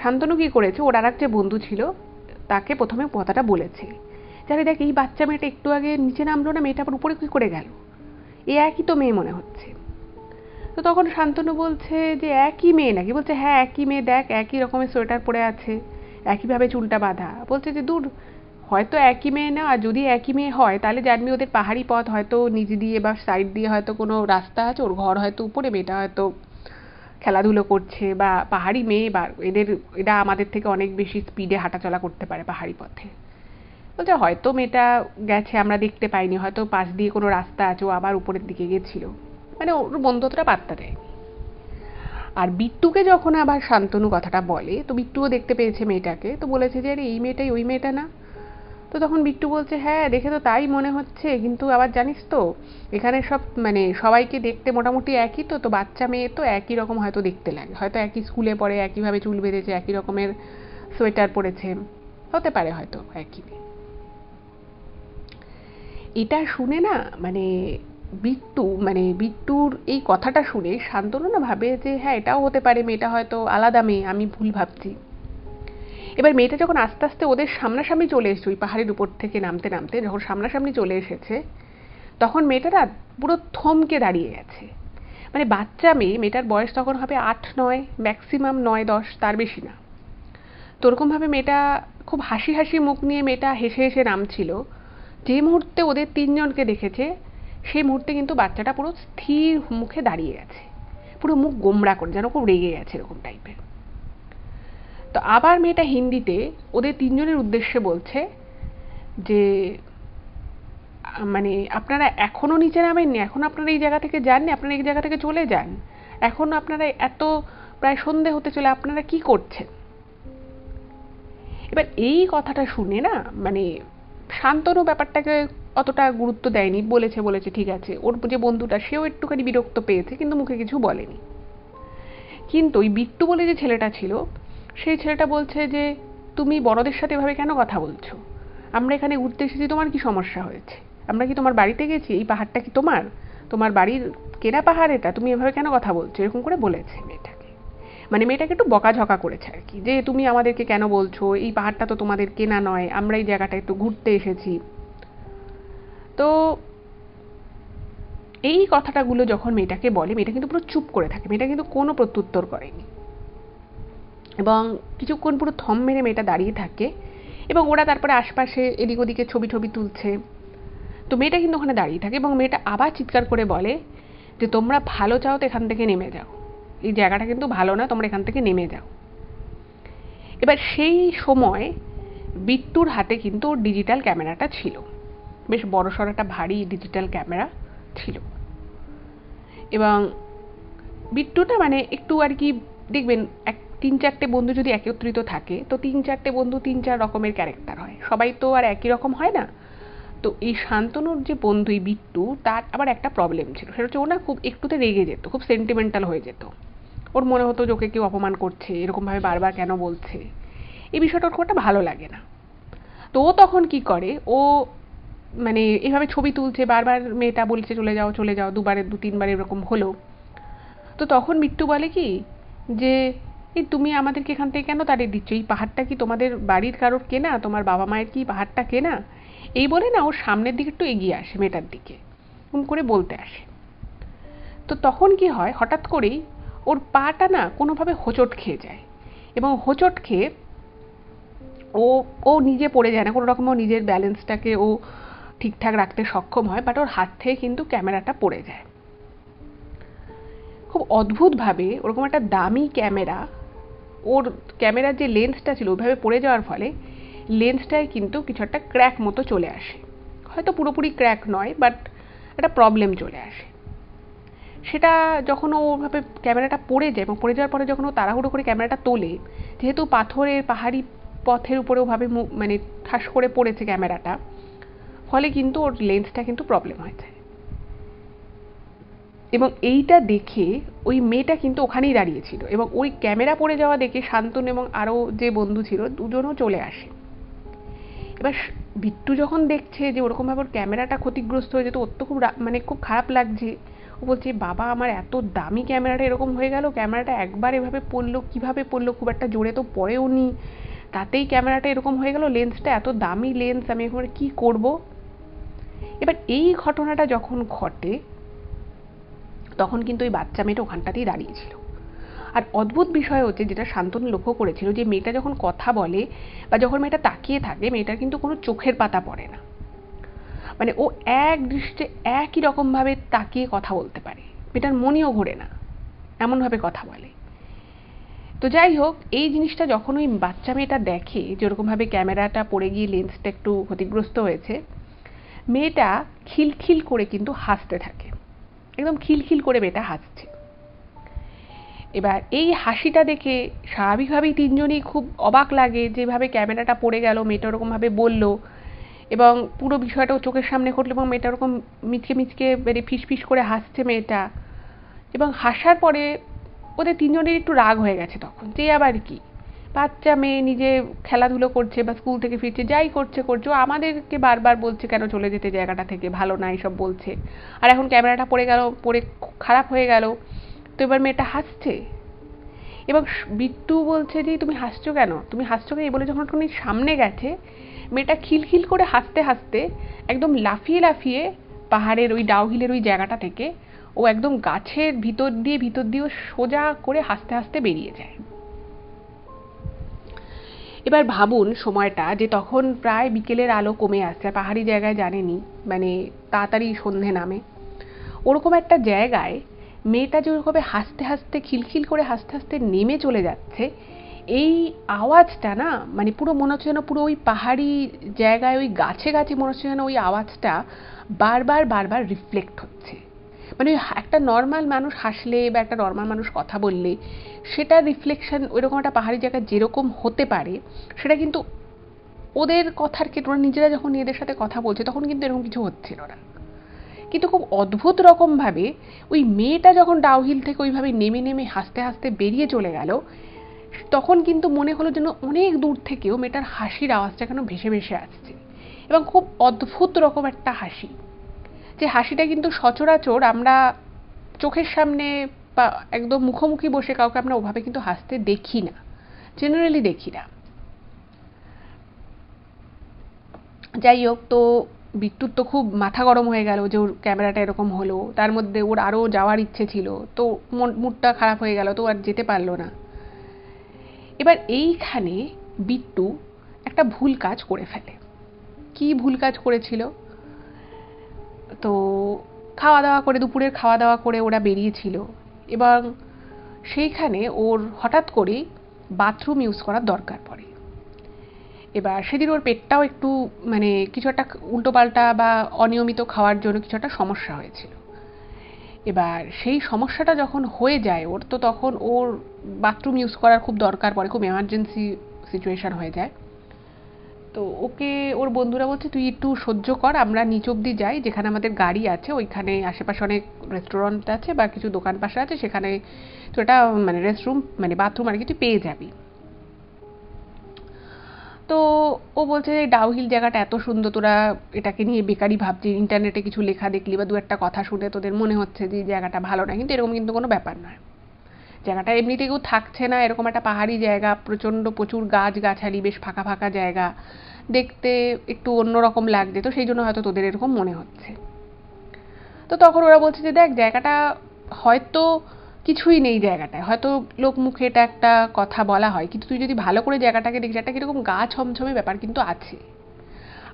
শান্তনু কি করেছে, ওর আর এক যে বন্ধু ছিল তাকে প্রথমে কথাটা বলেছে, যারে দেখ এই বাচ্চা মেয়েটা একটু আগে নিচে নামলো না, মেয়েটা আবার উপরে কি করে গেল, এ একই তো মেয়ে মনে হচ্ছে। তো তখন শান্তনু বলছে যে একই মেয়ে নাকি, বলছে হ্যাঁ একই মেয়ে, দেখ একই রকমের সোয়েটার পরে আছে, একইভাবে চুলটা বাঁধা। বলছে যে দূর, হয়তো একই মেয়ে না, আর যদি একই মেয়ে হয় তাহলে জানবি ওদের পাহাড়ি পথ হয়তো নিচ দিয়ে বা সাইড দিয়ে হয়তো কোনো রাস্তা আছে, ওর ঘর হয়তো উপরে, মেয়েটা হয়তো খেলাধুলো করছে, বা পাহাড়ি মেয়ে, বা এরা আমাদের থেকে অনেক বেশি স্পিডে হাঁটাচলা করতে পারে পাহাড়ি পথে। বলছে হয়তো মেয়েটা গেছে আমরা দেখতে পাইনি, হয়তো পাশ দিয়ে কোনো রাস্তা আছে, ও আবার উপরের দিকে গেছিল, মানে ওর বন্ধু অতটা পাত্তা দেয়নি। আর বিট্টুকে যখন আবার শান্তনু কথাটা বলে, তো বিট্টুও দেখতে পেয়েছে মেয়েটাকে, তো বলেছে যে আরে এই মেয়েটাই ওই মেয়েটা না। তো তখন বিট্টু বলছে হ্যাঁ দেখে তো তাই মনে হচ্ছে, কিন্তু আবার জানিস তো এখানে সব মানে সবাইকে দেখতে মোটামুটি একই, তো তো বাচ্চা মেয়ে তো একই রকম হয়তো দেখতে লাগে, হয়তো একই স্কুলে পড়ে, একইভাবে চুল বেঁধেছে, একই রকমের সোয়েটার পরেছে, হতে পারে হয়তো একই মেয়ে। এটা শুনে না মানে বিট্টুর এই কথাটা শুনে শান্তনু না ভাবে যে হ্যাঁ এটাও হতে পারে, মেয়েটা হয়তো আলাদা মেয়ে, আমি ভুল ভাবছি। এবার মেয়েটা যখন আস্তে আস্তে ওদের সামনাসামনি চলে এসেছে, ওই পাহাড়ের উপর থেকে নামতে নামতে যখন সামনাসামনি চলে এসেছে, তখন মেয়েটা না পুরো থমকে দাঁড়িয়ে গেছে। মানে বাচ্চা মেয়ে, মেয়েটার বয়স তখন হবে 8-9, ম্যাক্সিমাম 9-10, তার বেশি না। তো ওরকমভাবে মেয়েটা খুব হাসি হাসি মুখ নিয়ে মেয়েটা হেসে হেসে নামছিল। যে মুহূর্তে ওদের তিনজনকে দেখেছে, সেই মুহূর্তে কিন্তু বাচ্চাটা পুরো স্থির মুখে দাঁড়িয়ে গেছে, পুরো মুখ গোমড়া করে, যেন খুব রেগে গেছে এরকম টাইপের। তো আবার মেয়েটা হিন্দিতে ওদের তিনজনের উদ্দেশ্যে বলছে যে মানে আপনারা এখনো নিচে নামেননি, এখন আপনারা এই জায়গা থেকে যাননি, আপনারা এই জায়গা থেকে চলে যান, এখন আপনারা এত প্রায় সন্ধে হতে চলে, আপনারা কি করছেন। এবার এই কথাটা শুনে না মানে শান্তনু ব্যাপারটাকে অতটা গুরুত্ব দেয়নি, বলেছে ঠিক আছে, ওর যে বন্ধুটা সেও একটুখানি বিরক্ত পেয়েছে, কিন্তু মুখে কিছু বলেনি। কিন্তু ওই বিট্টু বলে যে ছেলেটা ছিল, সেই ছেলেটা বলছে যে তুমি বড়দের সাথে এভাবে কেন কথা বলছো, আমরা এখানে ঘুরতে এসেছি, তোমার কি সমস্যা হয়েছে, আমরা কি তোমার বাড়িতে গেছি, এই পাহাড়টা কি তোমার বাড়ির কেনা পাহাড় এটা, তুমি এভাবে কেন কথা বলছো, এরকম করে বলেছে মেয়েটাকে। মানে মেয়েটাকে একটু বকাঝকা করেছে আর কি, যে তুমি আমাদেরকে কেন বলছো, এই পাহাড়টা তো তোমাদের কেনা নয়, আমরা এই জায়গাটা একটু ঘুরতে এসেছি। তো এই কথাটাগুলো যখন মেয়েটাকে বলে, মেয়েটা কিন্তু পুরো চুপ করে থাকে, মেয়েটা কিন্তু কোনো প্রত্যুত্তর করেনি, এবং কিছুক্ষণ পুরো থম মেরে মেয়েটা দাঁড়িয়ে থাকে, এবং ওরা তারপরে আশপাশে এদিক ওদিকে ছবি তুলছে। তো মেয়েটা কিন্তু ওখানে দাঁড়িয়ে থাকে, এবং মেয়েটা আবার চিৎকার করে বলে যে তোমরা ভালো চাও তো এখান থেকে নেমে যাও, এই জায়গাটা কিন্তু ভালো না, তোমরা এখান থেকে নেমে যাও। এবার সেই সময় বিট্টুর হাতে কিন্তু ডিজিটাল ক্যামেরাটা ছিল, বেশ বড়সড় একটা ভারী ডিজিটাল ক্যামেরা ছিল, এবং বিট্টুটা মানে একটু আর কি দেখবেন 3-4টে বন্ধু যদি একত্রিত থাকে তো 3-4টে বন্ধু 3-4 রকমের ক্যারেক্টার হয়, সবাই তো আর একই রকম হয় না। তো এই শান্তনুর যে বন্ধু বিট্টু, তার আবার একটা প্রবলেম ছিল, সেটা হচ্ছে ও না খুব একটুতে রেগে যেত, খুব সেন্টিমেন্টাল হয়ে যেত। ওর মনে হতো যে ওকে কেউ অপমান করছে, এরকমভাবে বারবার কেন বলছে, এই বিষয়টা ওর খুব একটা ভালো লাগে না। তো ও তখন কি করে, ও মানে এভাবে ছবি তুলছে, বারবার মেয়েটা বলছে চলে যাও চলে যাও, 2-3বার এরকম হলো। তো তখন বিট্টু বলে কি যে এই তুমি আমাদেরকে এখান থেকে কেন তাড়িয়ে দিচ্ছ, এই পাহাড়টা কি তোমাদের বাড়ির কারোর কেনা, তোমার বাবা মায়ের কি পাহাড়টা কেনা? এই বলে না ওর সামনের দিকে একটু এগিয়ে আসে, মেয়েটার দিকে এরকম করে বলতে আসে। তো তখন কি হয়, হঠাৎ করেই ওর পাটা না কোনোভাবে হোঁচট খেয়ে যায়, এবং হোঁচট খেয়ে ও ও নিজে পড়ে যায় না, কোনো রকম ও নিজের ব্যালেন্সটাকে ও ঠিকঠাক রাখতে সক্ষম হয়, বাট ওর হাত থেকে কিন্তু ক্যামেরাটা পড়ে যায়। খুব অদ্ভুতভাবে ওরকম একটা দামি ক্যামেরা, ওর ক্যামেরার যে লেন্সটা ছিল ওইভাবে পড়ে যাওয়ার ফলে লেন্সটায় কিন্তু কিছু একটা ক্র্যাক মতো চলে আসে, হয়তো পুরোপুরি ক্র্যাক নয়, বাট একটা প্রবলেম চলে আসে। সেটা যখন ও ওভাবে ক্যামেরাটা পড়ে যায়, এবং পড়ে যাওয়ার পরে যখন ও তাড়াহুড়ো করে ক্যামেরাটা তোলে, যেহেতু পাথরের পাহাড়ি পথের উপরে ওভাবে মানে ঠাস করে পড়েছে ক্যামেরাটা, ফলে কিন্তু ওর লেন্সটা কিন্তু প্রবলেম হয়ে যায়। এবং এইটা দেখে ওই মেয়েটা কিন্তু ওখানেই দাঁড়িয়েছিল, এবং ওই ক্যামেরা পড়ে যাওয়া দেখে শান্তনু এবং আরও যে বন্ধু ছিল দুজনও চলে আসে। এবার বিট্টু যখন দেখছে যে ওরকমভাবে ওর ক্যামেরাটা ক্ষতিগ্রস্ত হয়ে যেত, ওর তো খুব মানে খুব খারাপ লাগছে। ও বলছে বাবা আমার এত দামি ক্যামেরাটা এরকম হয়ে গেল, ক্যামেরাটা একবার এভাবে পড়লো, কিভাবে পড়লো, খুব একটা জোরে তো পড়েও নি, তাতেই ক্যামেরাটা এরকম হয়ে গেল, লেন্সটা এত দামি লেন্স, আমি এখন কি করব। এবার এই ঘটনাটা যখন ঘটে তখন কিন্তু ওই বাচ্চা মেয়েটা ওখানটাতেই দাঁড়িয়েছিল। আর অদ্ভুত বিষয় হচ্ছে, যেটা শান্তনু লক্ষ্য করেছিল, যে মেয়েটা যখন কথা বলে বা যখন মেয়েটা তাকিয়ে থাকে, মেয়েটার কিন্তু কোনো চোখের পাতা পড়ে না, মানে ও এক দৃষ্টে একই রকমভাবে তাকিয়ে কথা বলতে পারে, মেয়েটার মনেও ঘোরে না, এমনভাবে কথা বলে। তো যাই হোক, এই জিনিসটা যখন ওই বাচ্চা মেয়েটা দেখে যে ওরকমভাবে ক্যামেরাটা পড়ে গিয়ে লেন্সটা একটু ক্ষতিগ্রস্ত হয়েছে, মেয়েটা খিলখিল করে কিন্তু হাসতে থাকে, একদম খিলখিল করে মেয়েটা হাসছে। এবার এই হাসিটা দেখে স্বাভাবিকভাবেই তিনজনই খুব অবাক লাগে, যেভাবে ক্যামেরাটা পড়ে গেল, মেয়েটা ওরকমভাবে বলল, এবং পুরো বিষয়টাও চোখের সামনে ঘটলো, এবং মেয়েটা ওরকম মিচকে মিচকে বেড়ে ফিস ফিস করে হাসছে মেয়েটা। এবং হাসার পরে ওদের তিনজনের একটু রাগ হয়ে গেছে তখন, যে আবার কি, বাচ্চা মেয়ে নিজে খেলাধুলো করছে বা স্কুল থেকে ফিরছে, যাই করছে করছে, ও আমাদেরকে বারবার বলছে কেন চলে যেতে জায়গাটা থেকে, ভালো না এইসব বলছে, আর এখন ক্যামেরাটা পড়ে গেল, পড়ে খারাপ হয়ে গেল, তো এবার মেয়েটা হাসছে। এবং বিট্টু বলছে যে তুমি হাসছো কেন, তুমি হাসছো কেন, এই বলে যখন তুমি সামনে গেছে, মেয়েটা খিলখিল করে হাসতে হাসতে একদম লাফিয়ে লাফিয়ে পাহাড়ের ওই ডাউহিলের ওই জায়গাটা থেকে ও একদম গাছের ভিতর দিয়ে সোজা করে হাসতে হাসতে বেরিয়ে যায়। এবার ভাবুন সময়টা, যে তখন প্রায় বিকেলের আলো কমে আসছে, পাহাড়ি জায়গায় জানেনি মানে তাড়াতাড়ি সন্ধে নামে, ওরকম একটা জায়গায় মেয়েটা যেভাবে হাসতে হাসতে খিলখিল করে হাসতে হাসতে নেমে চলে যাচ্ছে, এই আওয়াজটা না মানে পুরো মনে হচ্ছে যেন পুরো ওই পাহাড়ি জায়গায় ওই গাছে গাছে মনে হচ্ছে যেন ওই আওয়াজটা বারবার বারবার রিফ্লেক্ট হচ্ছে। মানে একটা নর্মাল মানুষ হাসলে বা একটা নর্মাল মানুষ কথা বললে সেটার রিফ্লেকশন ওইরকম একটা পাহাড়ি জায়গায় যেরকম হতে পারে, সেটা কিন্তু ওদের কথার ক্ষেত্রে ওরা নিজেরা যখন নিজেদের সাথে কথা বলছে তখন কিন্তু এরকম কিছু হচ্ছিল না। কিন্তু খুব অদ্ভুত রকমভাবে ওই মেয়েটা যখন ডাউহিল থেকে ওইভাবে নেমে নেমে হাসতে হাসতে বেরিয়ে চলে গেল, তখন কিন্তু মনে হলো যেন অনেক দূর থেকেও মেয়েটার হাসির আওয়াজটা কেন ভেসে ভেসে আসছে, এবং খুব অদ্ভুত রকম একটা হাসি, যে হাসিটা কিন্তু সচরাচর আমরা চোখের সামনে বা একদম মুখোমুখি বসে কাউকে আমরা ওভাবে কিন্তু হাসতে দেখি না, জেনারেলি দেখি না। যাই হোক, তো বিট্টুর তো খুব মাথা গরম হয়ে গেল যে ওর ক্যামেরাটা এরকম হলো, তার মধ্যে ওর আরও যাওয়ার ইচ্ছে ছিল, তো মুডটা খারাপ হয়ে গেল, তো আর যেতে পারলো না। এবার এইখানে বিট্টু একটা ভুল কাজ করে ফেলে। কি ভুল কাজ করেছিল, তো খাওয়া দাওয়া করে, দুপুরের খাওয়া দাওয়া করে ওরা বেরিয়েছিল, এবং সেইখানে ওর হঠাৎ করেই বাথরুম ইউজ করার দরকার পড়ে। এবার সেদিন ওর পেটটাও একটু মানে কিছু একটা উল্টোপাল্টা বা অনিয়মিত খাওয়ার জন্য কিছু একটা সমস্যা হয়েছিল। এবার সেই সমস্যাটা যখন হয়ে যায় ওর, তো তখন ওর বাথরুম ইউজ করার খুব দরকার পড়ে, খুব এমার্জেন্সি সিচুয়েশন হয়ে যায়। তো ওকে ওর বন্ধুরা বলছে তুই একটু সহ্য কর, আমরা নিচ অব্দি যাই, যেখানে আমাদের গাড়ি আছে ওইখানে আশেপাশে অনেক রেস্টুরেন্ট আছে বা কিছু দোকান পাশে আছে, সেখানে তো এটা মানে রেস্টরুম মানে বাথরুম আর কি তুই পেয়ে যাবি। তো ও বলছে ডাউহিল জায়গাটা এত সুন্দর, তোরা এটাকে নিয়ে বেকারই ভাবছিস, ইন্টারনেটে কিছু লেখা দেখলি বা দু একটা কথা শুনে তোদের মনে হচ্ছে যে জায়গাটা ভালো না, কিন্তু এরকম কিন্তু কোনো ব্যাপার নয়। জায়গাটা এমনিতে কেউ থাকছে না, এরকম একটা পাহাড়ি জায়গা, প্রচুর গাছগাছালি, বেশ ফাঁকা ফাঁকা জায়গা, দেখতে একটু অন্যরকম লাগছে, তো সেই জন্য হয়তো তোদের এরকম মনে হচ্ছে। তো তখন ওরা বলছে যে দেখ জায়গাটা হয়তো কিছুই নেই জায়গাটায়, হয়তো লোক মুখে এটা একটা কথা বলা হয়, কিন্তু তুই যদি ভালো করে জায়গাটাকে দেখিস একটা কিরকম গা ছমছমে ব্যাপার কিন্তু আছে।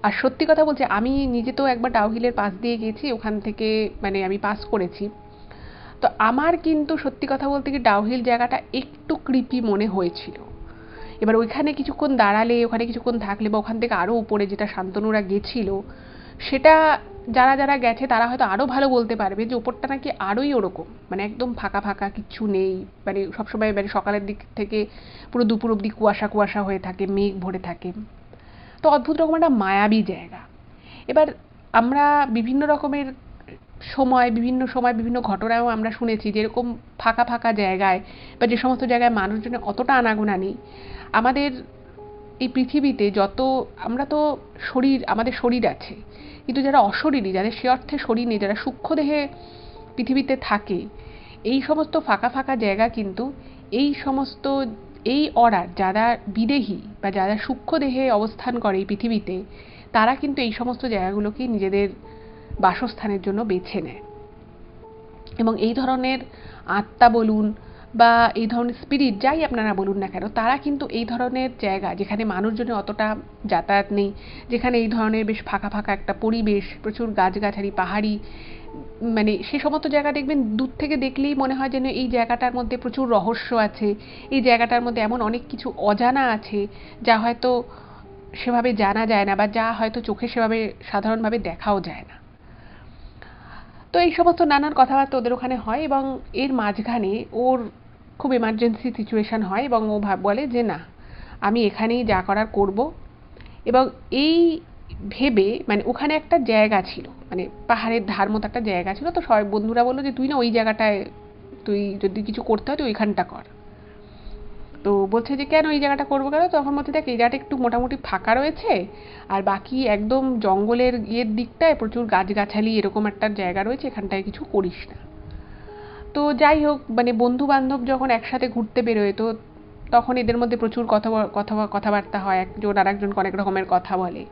আর সত্যি কথা বলছি, আমি নিজে তো একবার ডাউহিলের পাশ দিয়ে গেছি, ওখান থেকে মানে আমি পাস করেছি। তো আমার কিন্তু সত্যি কথা বলতে কি ডাউহিল জায়গাটা একটু ক্রিপি মনে হয়েছিল। এবার ওইখানে কিছুক্ষণ দাঁড়ালে, ওখানে কিছুক্ষণ থাকলে বা ওখান থেকে আরও উপরে যেটা শান্তনুরা গেছিল, সেটা যারা যারা গেছে তারা হয়তো আরও ভালো বলতে পারবে যে ওপরটা নাকি আরোই ওরকম, মানে একদম ফাঁকা ফাঁকা, কিচ্ছু নেই, মানে সবসময় মানে সকালের দিক থেকে পুরো দুপুর অব্দি কুয়াশা কুয়াশা হয়ে থাকে, মেঘ ভরে থাকে। তো অদ্ভুত রকম একটা মায়াবী জায়গা। এবার আমরা বিভিন্ন রকমের বিভিন্ন সময় বিভিন্ন ঘটনাও আমরা শুনেছি যে এরকম ফাঁকা ফাঁকা জায়গায় বা যে সমস্ত জায়গায় মানুষজনের অতটা আনাগোনা নেই, আমাদের এই পৃথিবীতে যত আমরা তো আমাদের শরীর আছে, কিন্তু যারা অশরীরী, যাদের সে অর্থে শরীর নেই, যারা সূক্ষ্ম দেহে পৃথিবীতে থাকে, এই সমস্ত ফাঁকা ফাঁকা জায়গা কিন্তু এই সমস্ত যারা বিদেহী বা যারা সূক্ষ্ম দেহে অবস্থান করে এই পৃথিবীতে, তারা কিন্তু এই সমস্ত জায়গাগুলোকেই নিজেদের বাসস্থানের জন্য বেছে নেয়। এবং এই ধরনের আত্মা বলুন বা এই ধরনের স্পিরিট যাই আপনারা বলুন না কেন, তারা কিন্তু এই ধরনের জায়গা যেখানে মানুষজনের অতটা যাতায়াত নেই, যেখানে এই ধরনের বেশ ফাঁকা ফাঁকা একটা পরিবেশ, প্রচুর গাছগাছালি, পাহাড়ি, মানে সে সমস্ত জায়গা দেখবেন দূর থেকে দেখলেই মনে হয় যেন এই জায়গাটার মধ্যে প্রচুর রহস্য আছে, এই জায়গাটার মধ্যে এমন অনেক কিছু অজানা আছে যা হয়তো সেভাবে জানা যায় না বা যা হয়তো চোখে সেভাবে সাধারণভাবে দেখাও যায় না। তো এই সমস্ত নানান কথাবার্তা ওদের ওখানে হয় এবং এর মাঝখানে ওর খুব এমার্জেন্সি সিচুয়েশন হয় এবং ও বলে যে না, আমি এখানেই যা করার করব। এবং এই ভেবে মানে ওখানে একটা জায়গা ছিল, মানে পাহাড়ের ধার মতো একটা জায়গা ছিল, তো সবাই বন্ধুরা বললো যে তুই না ওই জায়গাটায়, তুই যদি কিছু করতে হয় তুই ওইখানটা কর। তো বলছে যে কেন এই জায়গাটা করবো কেন, তখন বলছে দেখ এই জায়গাটা একটু মোটামুটি ফাঁকা রয়েছে, আর বাকি একদম জঙ্গলের ইয়ের দিকটায় প্রচুর গাছগাছালি এরকম একটা জায়গা রয়েছে, এখানটায় কিছু করিস না। তো যাই হোক, মানে বন্ধু বান্ধব যখন একসাথে ঘুরতে বেরোয়, তো তখন এদের মধ্যে প্রচুর কথাবার্তা হয়, একজন আর একজনকে অনেক রকমের কথা বলে।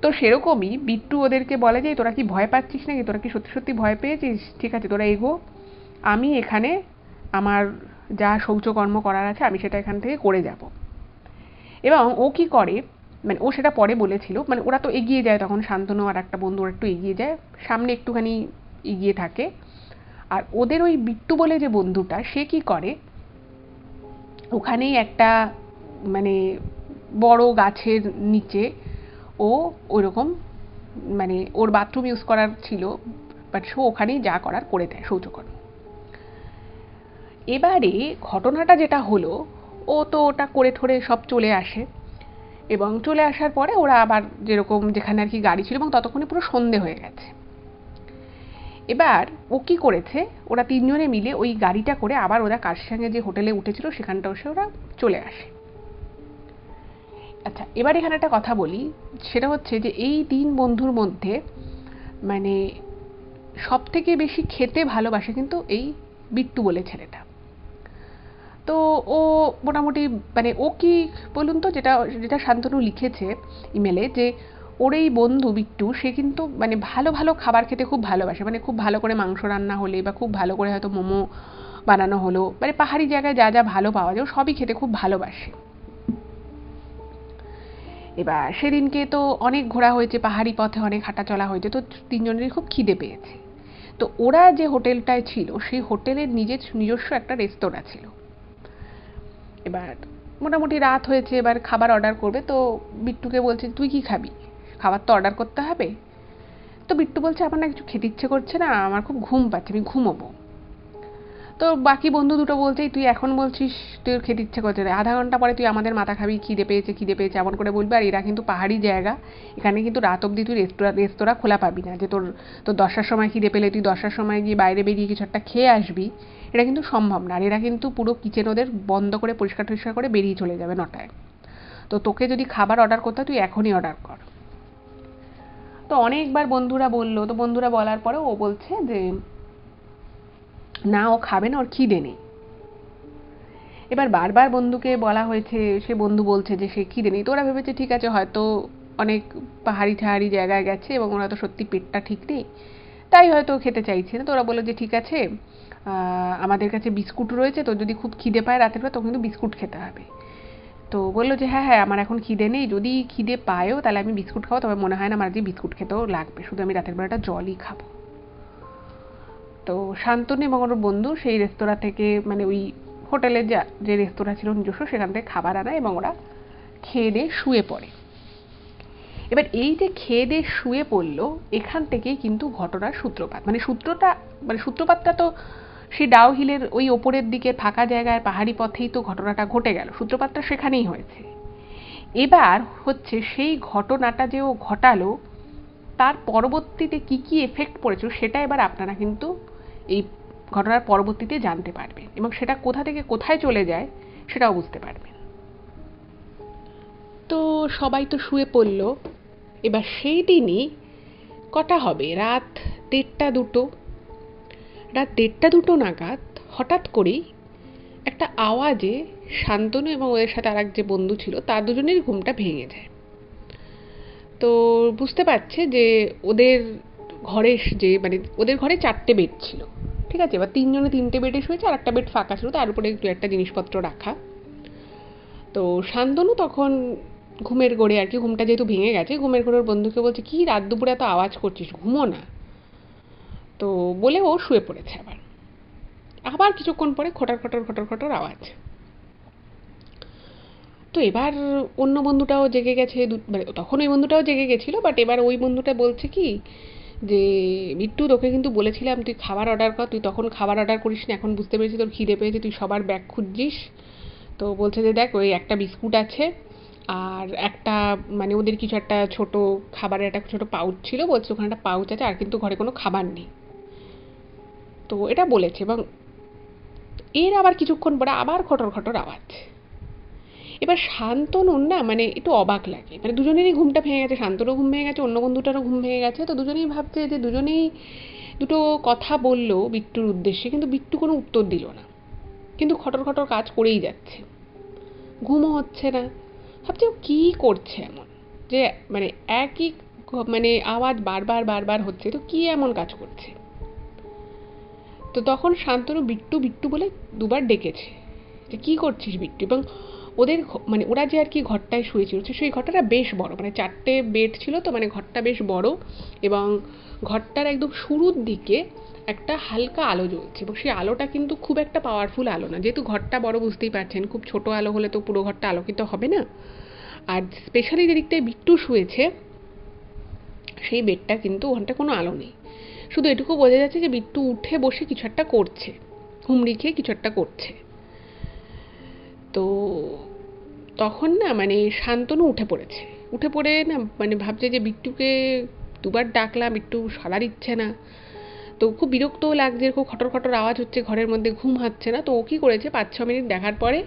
তো সেরকমই বিট্টু ওদেরকে বলে যে তোরা কি ভয় পাচ্ছিস নাকি, তোরা কি সত্যি সত্যি ভয় পেয়েছিস, ঠিক আছে তোরা এগো, আমি এখানে আমার যা শৌচকর্ম করার আছে আমি সেটা এখান থেকে করে যাব। এবং ও কি করে, মানে ও সেটা পরে বলেছিল, মানে ওরা তো এগিয়ে যায়, তখন শান্তনু আর একটা বন্ধু ওরা একটু এগিয়ে যায়, সামনে একটুখানি এগিয়ে থাকে। আর ওদের ওই বিট্টু বলে যে বন্ধুটা, সে কি করে, ওখানেই একটা মানে বড় গাছের নিচে ও ওইরকম মানে ওর বাথরুম ইউজ করার ছিল, বাট সে ওখানেই যা করার করে দেয় শৌচকর্ম। এবারে ঘটনাটা যেটা হলো, ও তো ওটা করে ঠরে সব চলে আসে, এবং চলে আসার পরে ওরা আবার যেরকম যেখানে আর কি গাড়ি ছিল, এবং ততক্ষণে পুরো সন্ধে হয়ে গেছে। এবার ও কি করেছে, ওরা তিনজনে মিলে ওই গাড়িটা করে আবার ওরা কাশিয়াঙ্গে যে হোটেলে উঠেছিল সেখানটা এসে ওরা চলে আসে। আচ্ছা, এবার এখানে একটা কথা বলি, সেটা হচ্ছে যে এই তিন বন্ধুর মধ্যে মানে সব থেকে বেশি খেতে ভালোবাসে কিন্তু এই বিট্টু বলে ছেলেটা। তো ও মোটামুটি মানে ও কি বলুন তো, যেটা যেটা শান্তনু লিখেছে ইমেলে, যে ওর এই বন্ধু বিট্টু সে কিন্তু মানে ভালো ভালো খাবার খেতে খুব ভালোবাসে, মানে খুব ভালো করে মাংস রান্না হলে বা খুব ভালো করে হয়তো মোমো বানানো হলো, মানে পাহাড়ি জায়গায় যা যা ভালো পাওয়া যায় ও সবই খেতে খুব ভালোবাসে। এবার সেদিনকে তো অনেক ঘোরা হয়েছে, পাহাড়ি পথে অনেক হাঁটা চলা হয়েছে, তো তিনজনেরই খুব খিদে পেয়েছে। তো ওরা যে হোটেলটায় ছিল সেই হোটেলের নিজস্ব একটা রেস্তোরাঁ ছিল। এবার মোটামুটি রাত হয়েছে, এবার খাবার অর্ডার করবে, তো বিট্টুকে বলছে তুই কি খাবি, খাবার তো অর্ডার করতে হবে। তো বিট্টু বলছে আমার না কিছু খেতে ইচ্ছে করছে না, আমার খুব ঘুম পাচ্ছে, আমি ঘুমোবো। তো বাকি বন্ধু দুটো বলছে তুই এখন বলছিস তোর খেতে ইচ্ছে করছে না, আধা ঘন্টা পরে তুই আমাদের মাথা খাবি, খিদে পেয়েছে খিদে পেয়েছে এমন করে বলবি। আর এরা কিন্তু পাহাড়ি জায়গা, এখানে কিন্তু রাত অবধি তুই রেস্তোরাঁ খোলা পাবি না, যে তোর 10টার সময় খিদে পেলে তুই 10টার সময় গিয়ে বাইরে বেরিয়ে কিছু একটা খেয়ে আসবি, এটা কিন্তু সম্ভব না। আর এরা কিন্তু পুরো কিচেন ওদের বন্ধ করে পরিষ্কার টরিষ্কার করে বেরিয়ে চলে যাবে 9টায়। তো তোকে যদি খাবার অর্ডার করতে হয় তুই এখনই অর্ডার কর। তো অনেকবার বন্ধুরা বললো, তো বন্ধুরা বলার পরে ও বলছে যে না ও খাবে না, ওর খিদে নেই। এবার বারবার বন্ধুকে বলা হয়েছে, সে বন্ধু বলছে যে সে খিদে নেই। তো ওরা ভেবেছে ঠিক আছে হয়তো অনেক পাহাড়ি ঠাহাড়ি জায়গায় গেছে এবং ওরা তো সত্যি পেটটা ঠিক নেই, তাই হয়তো খেতে চাইছে না। তো ওরা বললো যে ঠিক আছে আমাদের কাছে বিস্কুট রয়েছে, তো যদি খুব খিদে পায় রাতের বেলা তখন কিন্তু বিস্কুট খেতে হবে। তো বললো যে হ্যাঁ হ্যাঁ আমার এখন খিদে নেই, যদি খিদে পায়ও তাহলে আমি বিস্কুট খাবো, তবে মনে হয় না আমার যে বিস্কুট খেতেও লাগবে, শুধু আমি রাতের বেলাটা জলই খাবো। তো শান্তনু এবং ওর বন্ধু সেই রেস্তোরাঁ থেকে, মানে ওই হোটেলে যে রেস্তোরাঁ ছিল নিজস্ব, সেখান থেকে খাবার আনায় এবং ওরা খেয়ে দিয়ে শুয়ে পড়ে। এবার এই যে খেয়ে দিয়ে শুয়ে পড়লো, এখান থেকেই কিন্তু ঘটনার সূত্রপাত। মানে সূত্রপাতটা তো সেই ডাউ হিলের ওই ওপরের দিকে ফাঁকা জায়গায় পাহাড়ি পথেই তো ঘটনাটা ঘটে গেল, সূত্রপাতটা সেখানেই হয়েছে। এবার হচ্ছে সেই ঘটনাটা যে ও ঘটালো তার পরবর্তীতে কি কি এফেক্ট পড়েছিল সেটা এবার আপনারা কিন্তু এই ঘটনার পরবর্তীতে জানতে পারবেন, এবং সেটা কোথা থেকে কোথায় চলে যায় সেটাও বুঝতে পারবেন। তো সবাই তো শুয়ে পড়ল। এবার সেই দিনই কটা হবে, রাত 1:30-2, রাত 1:30-2 নাগাদ হঠাৎ করেই একটা আওয়াজে শান্তনু এবং ওদের সাথে আর এক যে বন্ধু ছিল তার দুজনেরই ঘুমটা ভেঙে যায়। তো বুঝতে পারছে যে ওদের ঘরে যে মানে ওদের ঘরে 4টে বেড ছিল, ঠিক আছে। এবার 3জনে 3টে বেডে শুয়েছে, আর একটা বেড ফাঁকা ছিল, তার উপরে একটু একটা জিনিসপত্র রাখা। তো শান্তনু তখন ঘুমের ঘোরে আর কি, ঘুমটা যেহেতু ভেঙে গেছে, ঘুমের ঘোরে ওর বন্ধুকে বলছে কি রাত দুপুরে এত আওয়াজ করছিস, ঘুমো না। তো বলে ও শুয়ে পড়েছে। আবার আবার কিছুক্ষণ পরে খটর খটর খটর খটর আওয়াজ। তো এবার অন্য বন্ধুটাও জেগে গেছে, মানে তখন ওই বন্ধুটাও জেগে গেছিলো, বাট এবার ওই বন্ধুটা বলছে কি যে বিট্টু তোকে কিন্তু বলেছিলাম তুই খাবার অর্ডার কর, তুই তখন খাবার অর্ডার করিস না, এখন বুঝতে পেরেছি তোর খিদে পেয়েছে, তুই সবার ব্যাগ খুঁজছিস। তো বলছে যে দেখ ওই একটা বিস্কুট আছে আর একটা মানে ওদের কিছু একটা ছোট খাবারের একটা ছোট পাউচ ছিল, বলছে ওখানে একটা পাউচ আছে, আর কিন্তু ঘরে কোনো খাবার নেই। তো এটা বলেছে, এবং এর আবার কিছুক্ষণ পরে আবার খটর খটর আওয়াজ। এবার শান্তনুর না মানে একটু অবাক লাগে, মানে দুজনেরই ঘুমটা ভেঙে গেছে, শান্তনুরও ঘুম ভেঙে গেছে, অন্য বন্ধুটারও ঘুম ভেঙে গেছে। তো দুজনেই ভাবছে যে দুজনেই দুটো কথা বললো বিট্টুর উদ্দেশ্যে, কিন্তু বিট্টু কোনো উত্তর দিল না, কিন্তু খটর খটর কাজ করেই যাচ্ছে, ঘুমও হচ্ছে না। ভাবছে ও কী করছে এমন, যে মানে একই মানে আওয়াজ বারবার বারবার হচ্ছে, তো কী এমন কাজ করছে। তো তখন শান্তনু বিট্টু বিট্টু বলে দুবার ডেকেছে যে কী করছিস বিট্টু। এবং ওদের মানে ওরা যে আর কি ঘরটায় শুয়েছিল সেই ঘরটা বেশ বড়, মানে 4টে বেড ছিল, তো মানে ঘরটা বেশ বড়, এবং ঘরটার একদম শুরুর দিকে একটা হালকা আলো জ্বলছে, এবং সেই আলোটা কিন্তু খুব একটা পাওয়ারফুল আলো না, যেহেতু ঘরটা বড় বুঝতেই পারছেন, খুব ছোট আলো হলে তো পুরো ঘরটা আলোকিত হবে না। আর স্পেশালি যে দিকটায় বিট্টু শুয়েছে সেই বেডটা কিন্তু ওখানটা কোনো আলো নেই, শুধু এটুকু বোঝা যাচ্ছে যে বিট্টু উঠে বসে কিছু একটা করছে, হুমড়ি খেয়ে কিছু একটা করছে। তো তখন না মানে শান্তনু উঠে পড়েছে, উঠে পড়ে না মানে ভাবছে যে বিট্টুকে দুবার ডাকলাম, বিট্টু সাড়া দিচ্ছে না। তো খুব বিরক্তও লাগছে, খুব খটর খটর আওয়াজ হচ্ছে ঘরের মধ্যে, ঘুম হচ্ছে না। তো ও কী করেছে, 5-6 মিনিট দেখার পরে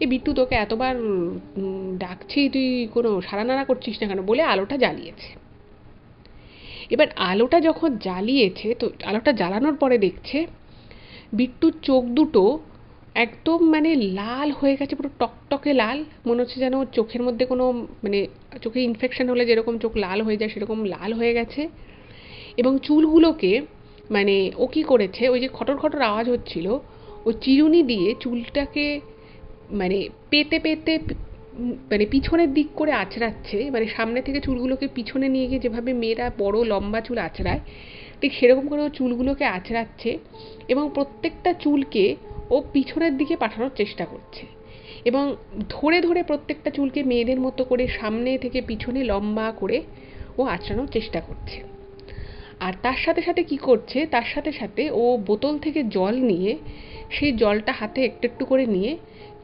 এই বিট্টু তোকে এতবার ডাকছি তুই কোনো সাড়া নাড়া করছিস না কেন বলে আলোটা জ্বালিয়েছে। এবার আলোটা যখন জ্বালিয়েছে, তো আলোটা জ্বালানোর পরে দেখছে বিট্টুর চোখ দুটো একদম মানে লাল হয়ে গেছে, পুরো টকটকে লাল, মনে হচ্ছে যেন চোখের মধ্যে কোনো মানে চোখে ইনফেকশন হলে যেরকম চোখ লাল হয়ে যায় সেরকম লাল হয়ে গেছে। এবং চুলগুলোকে মানে ও কী করেছে, ওই যে খটর খটর আওয়াজ হচ্ছিল, ও চিরুনি দিয়ে চুলটাকে মানে পেতে পেতে মানে পিছনের দিক করে আঁচড়াচ্ছে, মানে সামনে থেকে চুলগুলোকে পিছনে নিয়ে গিয়ে যেভাবে মেয়েরা বড় লম্বা চুল আঁচড়ায় ঠিক সেরকম করে ও চুলগুলোকে আঁচড়াচ্ছে, এবং প্রত্যেকটা চুলকে ও পিছনের দিকে পাঠানোর চেষ্টা করছে, এবং ধরে ধরে প্রত্যেকটা চুলকে মেয়েদের মতো করে সামনে থেকে পিছনে লম্বা করে ও আঁচড়ানোর চেষ্টা করছে। আর তার সাথে সাথে কি করছে, তার সাথে সাথে ও বোতল থেকে জল নিয়ে সেই জলটা হাতে একটু একটু করে নিয়ে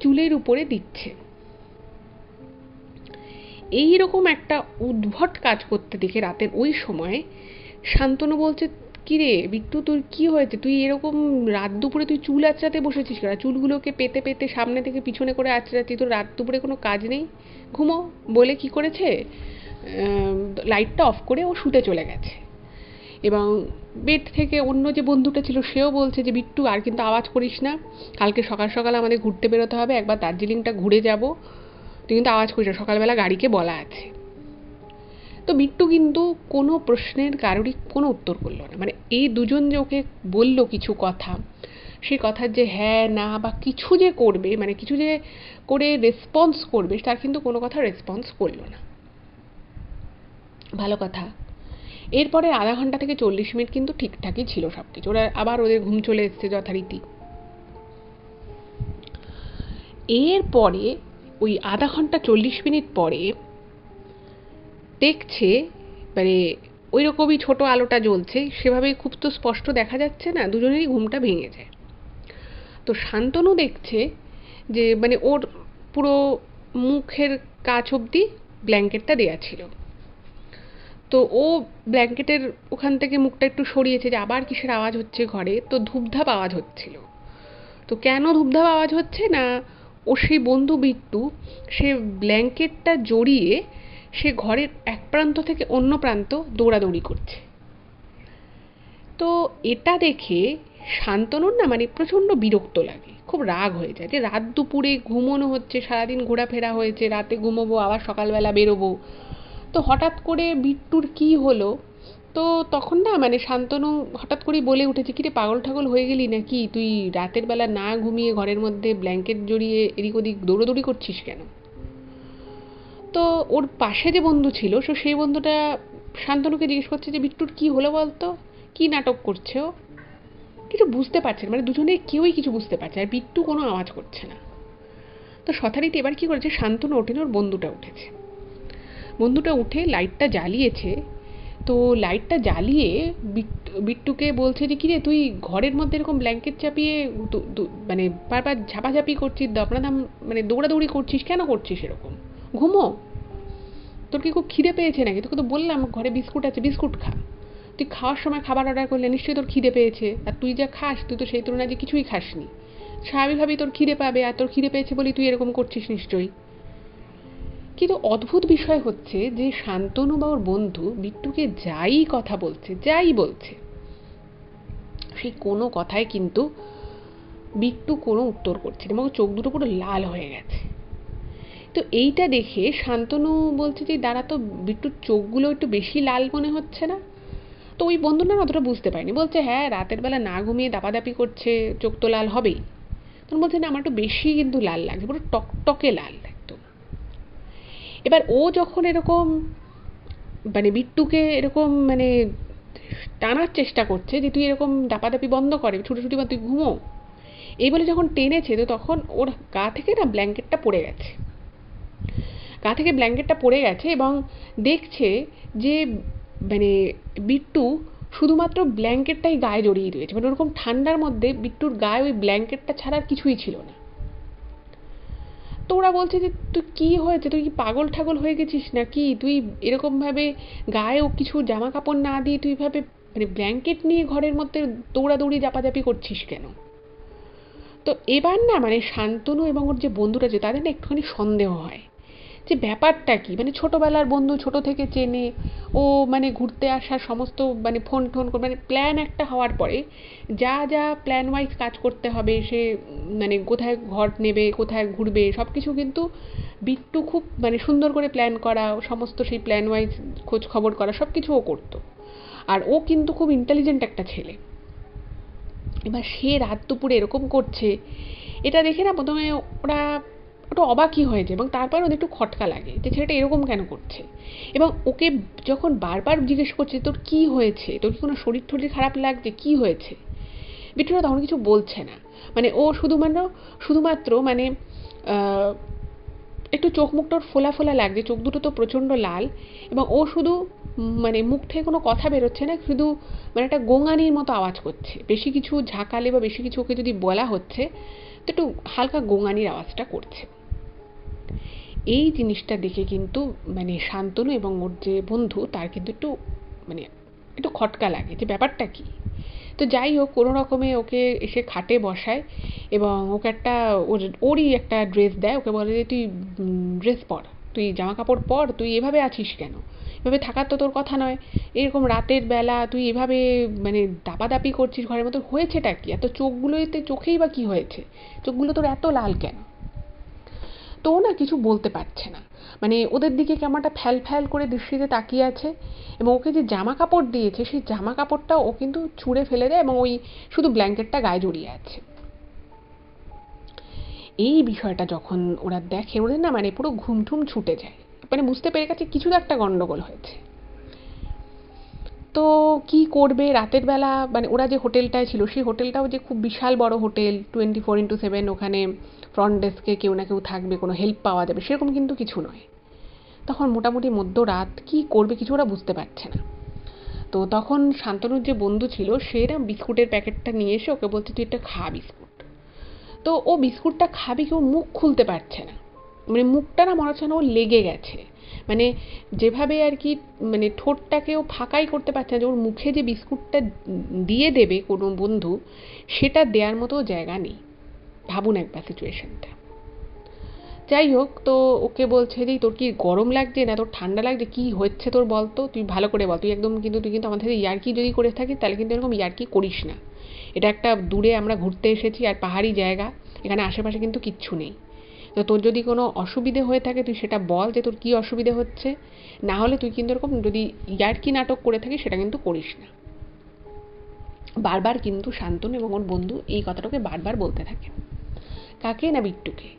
চুলের উপরে দিচ্ছে। এই রকম একটা উদ্ভট কাজ করতে দেখে রাতের ওই সময় শান্তনু বলছে, কিরে বিট্টু তোর কি হয়েছে, তুই এরকম রাত দুপুরে তুই চুল আঁচড়াতে বসেছিস কেন, চুলগুলোকে পেতে পেতে সামনে থেকে পিছনে করে আঁচড়াচ্ছিস, তোর রাত দুপুরে কোনো কাজ নেই, ঘুমো। বলে কি করেছে, লাইটটা অফ করে ও শুতে চলে গেছে। এবং বেড থেকে অন্য যে বন্ধুটা ছিল সেও বলছে যে বিট্টু আর কিন্তু আওয়াজ করিস না, কালকে সকাল সকাল আমাদের ঘুরতে বেরোতে হবে, একবার দার্জিলিংটা ঘুরে যাব, তুই কিন্তু আওয়াজ করিস না, সকালবেলা গাড়িকে বলা আছে। তো বিট্টু কিন্তু কোনো প্রশ্নের কারোরই কোনো উত্তর করলো না। মানে এই দুজন যে ওকে বললো কিছু কথা, সেই কথার যে হ্যাঁ না বা কিছু যে করবে, মানে কিছু যে করে রেসপন্স করবে, তার কিন্তু কোনো কথা রেসপন্স করলো না। ভালো কথা। এরপরে আধা ঘন্টা থেকে 40 মিনিট কিন্তু ঠিকঠাকই ছিল সব কিছু, ওরা আবার ওদের ঘুম চলে এসছে যথারীতি। এরপরে ওই আধা ঘন্টা 40 মিনিট পরে দেখছে, মানে ওই রকমই ছোট আলোটা জ্বলছে, সেভাবে খুব তো স্পষ্ট দেখা যাচ্ছে না, দুজনেরই ঘুমটা ভেঙে যায়। তো শান্তনু দেখছে যে মানে ওর পুরো মুখের কাছ অবধি ব্ল্যাঙ্কেটটা দেয়া ছিল। তো ও ব্ল্যাঙ্কেটের ওখান থেকে মুখটা একটু সরিয়েছে যে আবার কিসের আওয়াজ হচ্ছে ঘরে, তো ধূপধাপ আওয়াজ হচ্ছিল। তো কেন ধূপধাপ আওয়াজ হচ্ছে না, ও সেই বন্ধু বিট্টু সে ব্ল্যাঙ্কেটটা জড়িয়ে সে ঘরের এক প্রান্ত থেকে অন্য প্রান্ত দৌড়াদৌড়ি করছে। তো এটা দেখে শান্তনুর না মানে প্রচণ্ড বিরক্ত লাগে, খুব রাগ হয়ে যায় যে রাত দুপুরে ঘুমোনো হচ্ছে, সারাদিন ঘোরাফেরা হয়েছে, রাতে ঘুমোবো আবার সকালবেলা বেরোবো, তো হঠাৎ করে বিট্টুর কি হলো। তো তখন না মানে শান্তনু হঠাৎ করেই বলে উঠেছে, কিরে পাগল ঠাগল হয়ে গেলি নাকি, তুই রাতের বেলা না ঘুমিয়ে ঘরের মধ্যে ব্ল্যাঙ্কেট জড়িয়ে এদিক ওদিক দৌড়োদৌড়ি করছিস কেন। তো ওর পাশে যে বন্ধু ছিল সেই বন্ধুটা শান্তনুকে জিজ্ঞেস করছে যে বিট্টুর কি হলো বলতো, কি নাটক করছে ও, কিছু বুঝতে পারছে না, মানে দুজনে কেউই কিছু বুঝতে পারছে আর বিট্টু কোনো আওয়াজ করছে না। তো যথারীতি এবার কি করেছে, শান্তনু ওঠেনি, ওর বন্ধুটা উঠেছে। বন্ধুটা উঠে লাইটটা জ্বালিয়েছে। তো লাইটটা জ্বালিয়ে বিট্টুকে বলছে যে কিরে তুই ঘরের মধ্যে এরকম ব্ল্যাঙ্কেট চাপিয়ে মানে বারবার ঝাপাঝাপি করছিস, দাপড়াদাম মানে দৌড়াদৌড়ি করছিস কেন, করছিস এরকম, ঘুমো। তোর কি খুব খিদে পেয়েছে নাকি, তোকে তো বললাম ঘরে বিস্কুট আছে, বিস্কুট খা। তুই খাওয়ার সময় খাবার অর্ডার করলে নিশ্চয়ই তোর খিদে পেয়েছে, আর তুই যা খাস তুই তো সেই তুলনায় যে কিছুই খাসনি, স্বাভাবিকভাবেই তোর খিদে পাবে, আর তোর খিদে পেয়েছে বলেই তুই এরকম করছিস নিশ্চয়ই। কিন্তু অদ্ভুত বিষয় হচ্ছে যে শান্তনু বা ওর বন্ধু বিট্টুকে যাই কথা বলছে, যাই বলছে, সেই কোনো কথায় কিন্তু বিট্টু কোনো উত্তর করছে না এবং চোখ দুটো পুরো লাল হয়ে গেছে। তো এইটা দেখে শান্তনু বলছে যে দাঁড়া তো, বিট্টুর চোখগুলো একটু বেশি লাল মনে হচ্ছে না। তো ওই বন্ধুটা না অতটা বুঝতে পারেনি, বলছে হ্যাঁ রাতের বেলা না ঘুমিয়ে দাপাদাপি করছে, চোখ তো লাল হবেই। তখন বলছে না আমার একটু বেশি কিন্তু লাল লাগছে, পুরো টকটকে লাল একদম। এবার ও যখন এরকম মানে বিট্টুকে এরকম মানে টানার চেষ্টা করছে যে তুই এরকম দাপাদাপি বন্ধ করে, ছুটোছুটি বা তুই ঘুমো, এই বলে যখন টেনেছে, তো তখন ওর গা থেকে না ব্ল্যাঙ্কেটটা পড়ে গেছে, গা থেকে ব্ল্যাঙ্কেটটা পড়ে গেছে এবং দেখছে যে মানে বিট্টু শুধুমাত্র ব্ল্যাঙ্কেটটাই গায়ে জড়িয়ে দিয়েছে, মানে ওরকম ঠান্ডার মধ্যে বিট্টুর গায়ে ওই ব্ল্যাঙ্কেটটা ছাড়া আর কিছুই ছিল না। তো ওরা বলছে যে তুই কি হয়েছে, তুই কি পাগল ঠাগল হয়ে গেছিস নাকি, তুই এরকমভাবে গায়েও কিছু জামা কাপড় না দিয়ে তুই ভাবে মানে ব্ল্যাঙ্কেট নিয়ে ঘরের মধ্যে দৌড়াদৌড়ি জাপাজাপি করছিস কেন। তো এবার না মানে শান্তনু এবং ওর যে বন্ধুটা যে তাদের না একটুখানি সন্দেহ হয় যে ব্যাপারটা কি, মানে ছোটোবেলার বন্ধু, ছোট থেকে চেনে ও, মানে ঘুরতে আসার সমস্ত মানে ফোন টোন করে মানে প্ল্যান একটা হওয়ার পরে যা যা প্ল্যান ওয়াইজ কাজ করতে হবে, সে মানে কোথায় ঘর নেবে, কোথায় ঘুরবে, সব কিছু কিন্তু বিট্টু খুব মানে সুন্দর করে প্ল্যান করা, সমস্ত সেই প্ল্যান ওয়াইজ খোঁজ খবর করা সব কিছু ও করতো। আর ও কিন্তু খুব ইন্টেলিজেন্ট একটা ছেলে। এবার সে রাত দুপুরে এরকম করছে, এটা দেখে না প্রথমে ওরা ওটা অবাকই হয়ে যায় এবং তারপর ওদের একটু খটকা লাগে যে ছেলেটা এরকম কেন করছে। এবং ওকে যখন বারবার জিজ্ঞেস করছে তোর কি হয়েছে, তোর কি কোনো শরীর টরীর খারাপ লাগছে, কি হয়েছে, বিট্টুরা তখন কিছু বলছে না। মানে ও শুধুমাত্র মানে একটু চোখ মুখটা ওর ফোলা ফোলা লাগছে, চোখ দুটো তো প্রচণ্ড লাল, এবং ও শুধু মানে মুখ থেকে কোনো কথা বেরোচ্ছে না, শুধু মানে একটা গোঙানির মতো আওয়াজ করছে। বেশি কিছু ঝাঁকালে বা বেশি কিছু ওকে যদি বলা হচ্ছে তো একটু হালকা গোঙানির আওয়াজটা করছে। এই জিনিসটা দেখে কিন্তু মানে শান্তনু এবং ওর যে বন্ধু তার কিন্তু একটু মানে একটু খটকা লাগে যে ব্যাপারটা কি। তো যাই হোক, কোনো রকমে ওকে এসে খাটে বসায় এবং ওকে একটা ওরই একটা ড্রেস দেয়। ওকে বলে যে তুই ড্রেস পর, তুই জামা কাপড় পর, তুই এভাবে আছিস কেন, এভাবে থাকার তো তোর কথা নয়, এরকম রাতের বেলা তুই এভাবে মানে দাপাদাপি করছিস ঘরের মতো, হয়েছেটা কি, এত চোখগুলোতে চোখেই বা কি হয়েছে, চোখগুলো তোর এত লাল কেন। তো ও না কিছু বলতে পারছে না, মানে ওদের দিকে কেমন একটা ফ্যাল ফ্যাল করে দৃষ্টিতে তাকিয়ে আছে। এবং ওকে যে জামা কাপড় দিয়েছে সেই জামা কাপড়টা ও কিন্তু ছুঁড়ে ফেলে দেয় এবং ওই শুধু ব্ল্যাঙ্কেটটা গায়ে জড়িয়ে আছে। এই বিষয়টা যখন ওরা দেখে ওদের না মানে পুরো ঘুমঠুম ছুটে যায়, মানে বুঝতে পেরে গেছে কিছু তো একটা গন্ডগোল হয়েছে। তো কি করবে রাতের বেলা, মানে ওরা যে হোটেলটায় ছিল সেই হোটেলটাও যে খুব বিশাল বড় হোটেল, 24x7 ওখানে ফ্রন্ট ডেস্কে কেউ না কেউ থাকবে, কোনো হেল্প পাওয়া যাবে সেরকম কিন্তু কিছু নয়। তখন মোটামুটি মধ্যরাত, কি করবে কিছু ওরা বুঝতে পারছে না। তো তখন শান্তনুর যে বন্ধু ছিল সে না বিস্কুটের প্যাকেটটা নিয়ে এসে ওকে বলছে তুই একটা খা বিস্কুট। তো ও বিস্কুটটা খাবি, কেউ মুখ খুলতে পারছে না, মানে মুখটা না মনে হচ্ছে না ও লেগে গেছে, মানে যেভাবে আর কি মানে ঠোঁটটাকেও ফাঁকাই করতে পারছে না যে ওর মুখে যে বিস্কুটটা দিয়ে দেবে কোনো বন্ধু, সেটা দেওয়ার মতো জায়গা নেই। ভাবুন একবার সিচুয়েশনটা। যাই হোক, তো ওকে বলছে যে তোর কি গরম লাগছে না তোর ঠান্ডা লাগছে, কি হচ্ছে তোর বল, তো তুই ভালো করে বল, তুই একদম কিন্তু তুই কিন্তু আমাদের সাথে ইয়ার্কি যদি করে থাকিস তাহলে কিন্তু এরকম ইয়ার্কি করিস না। এটা একটা দূরে আমরা ঘুরতে এসেছি আর পাহাড়ি জায়গা, এখানে আশেপাশে কিন্তু কিচ্ছু নেই। তো তোর যদি কোনো অসুবিধে হয়ে থাকে তুই সেটা বল যে তোর কী অসুবিধে হচ্ছে, না হলে তুই কিন্তু এরকম যদি ইয়ার্কি নাটক করে থাকিস সেটা কিন্তু করিস না। বারবার কিন্তু শান্তনু এবং ওর বন্ধু এই কথাটাকে বারবার বলতে থাকে। কাকে না বিট্টুকে।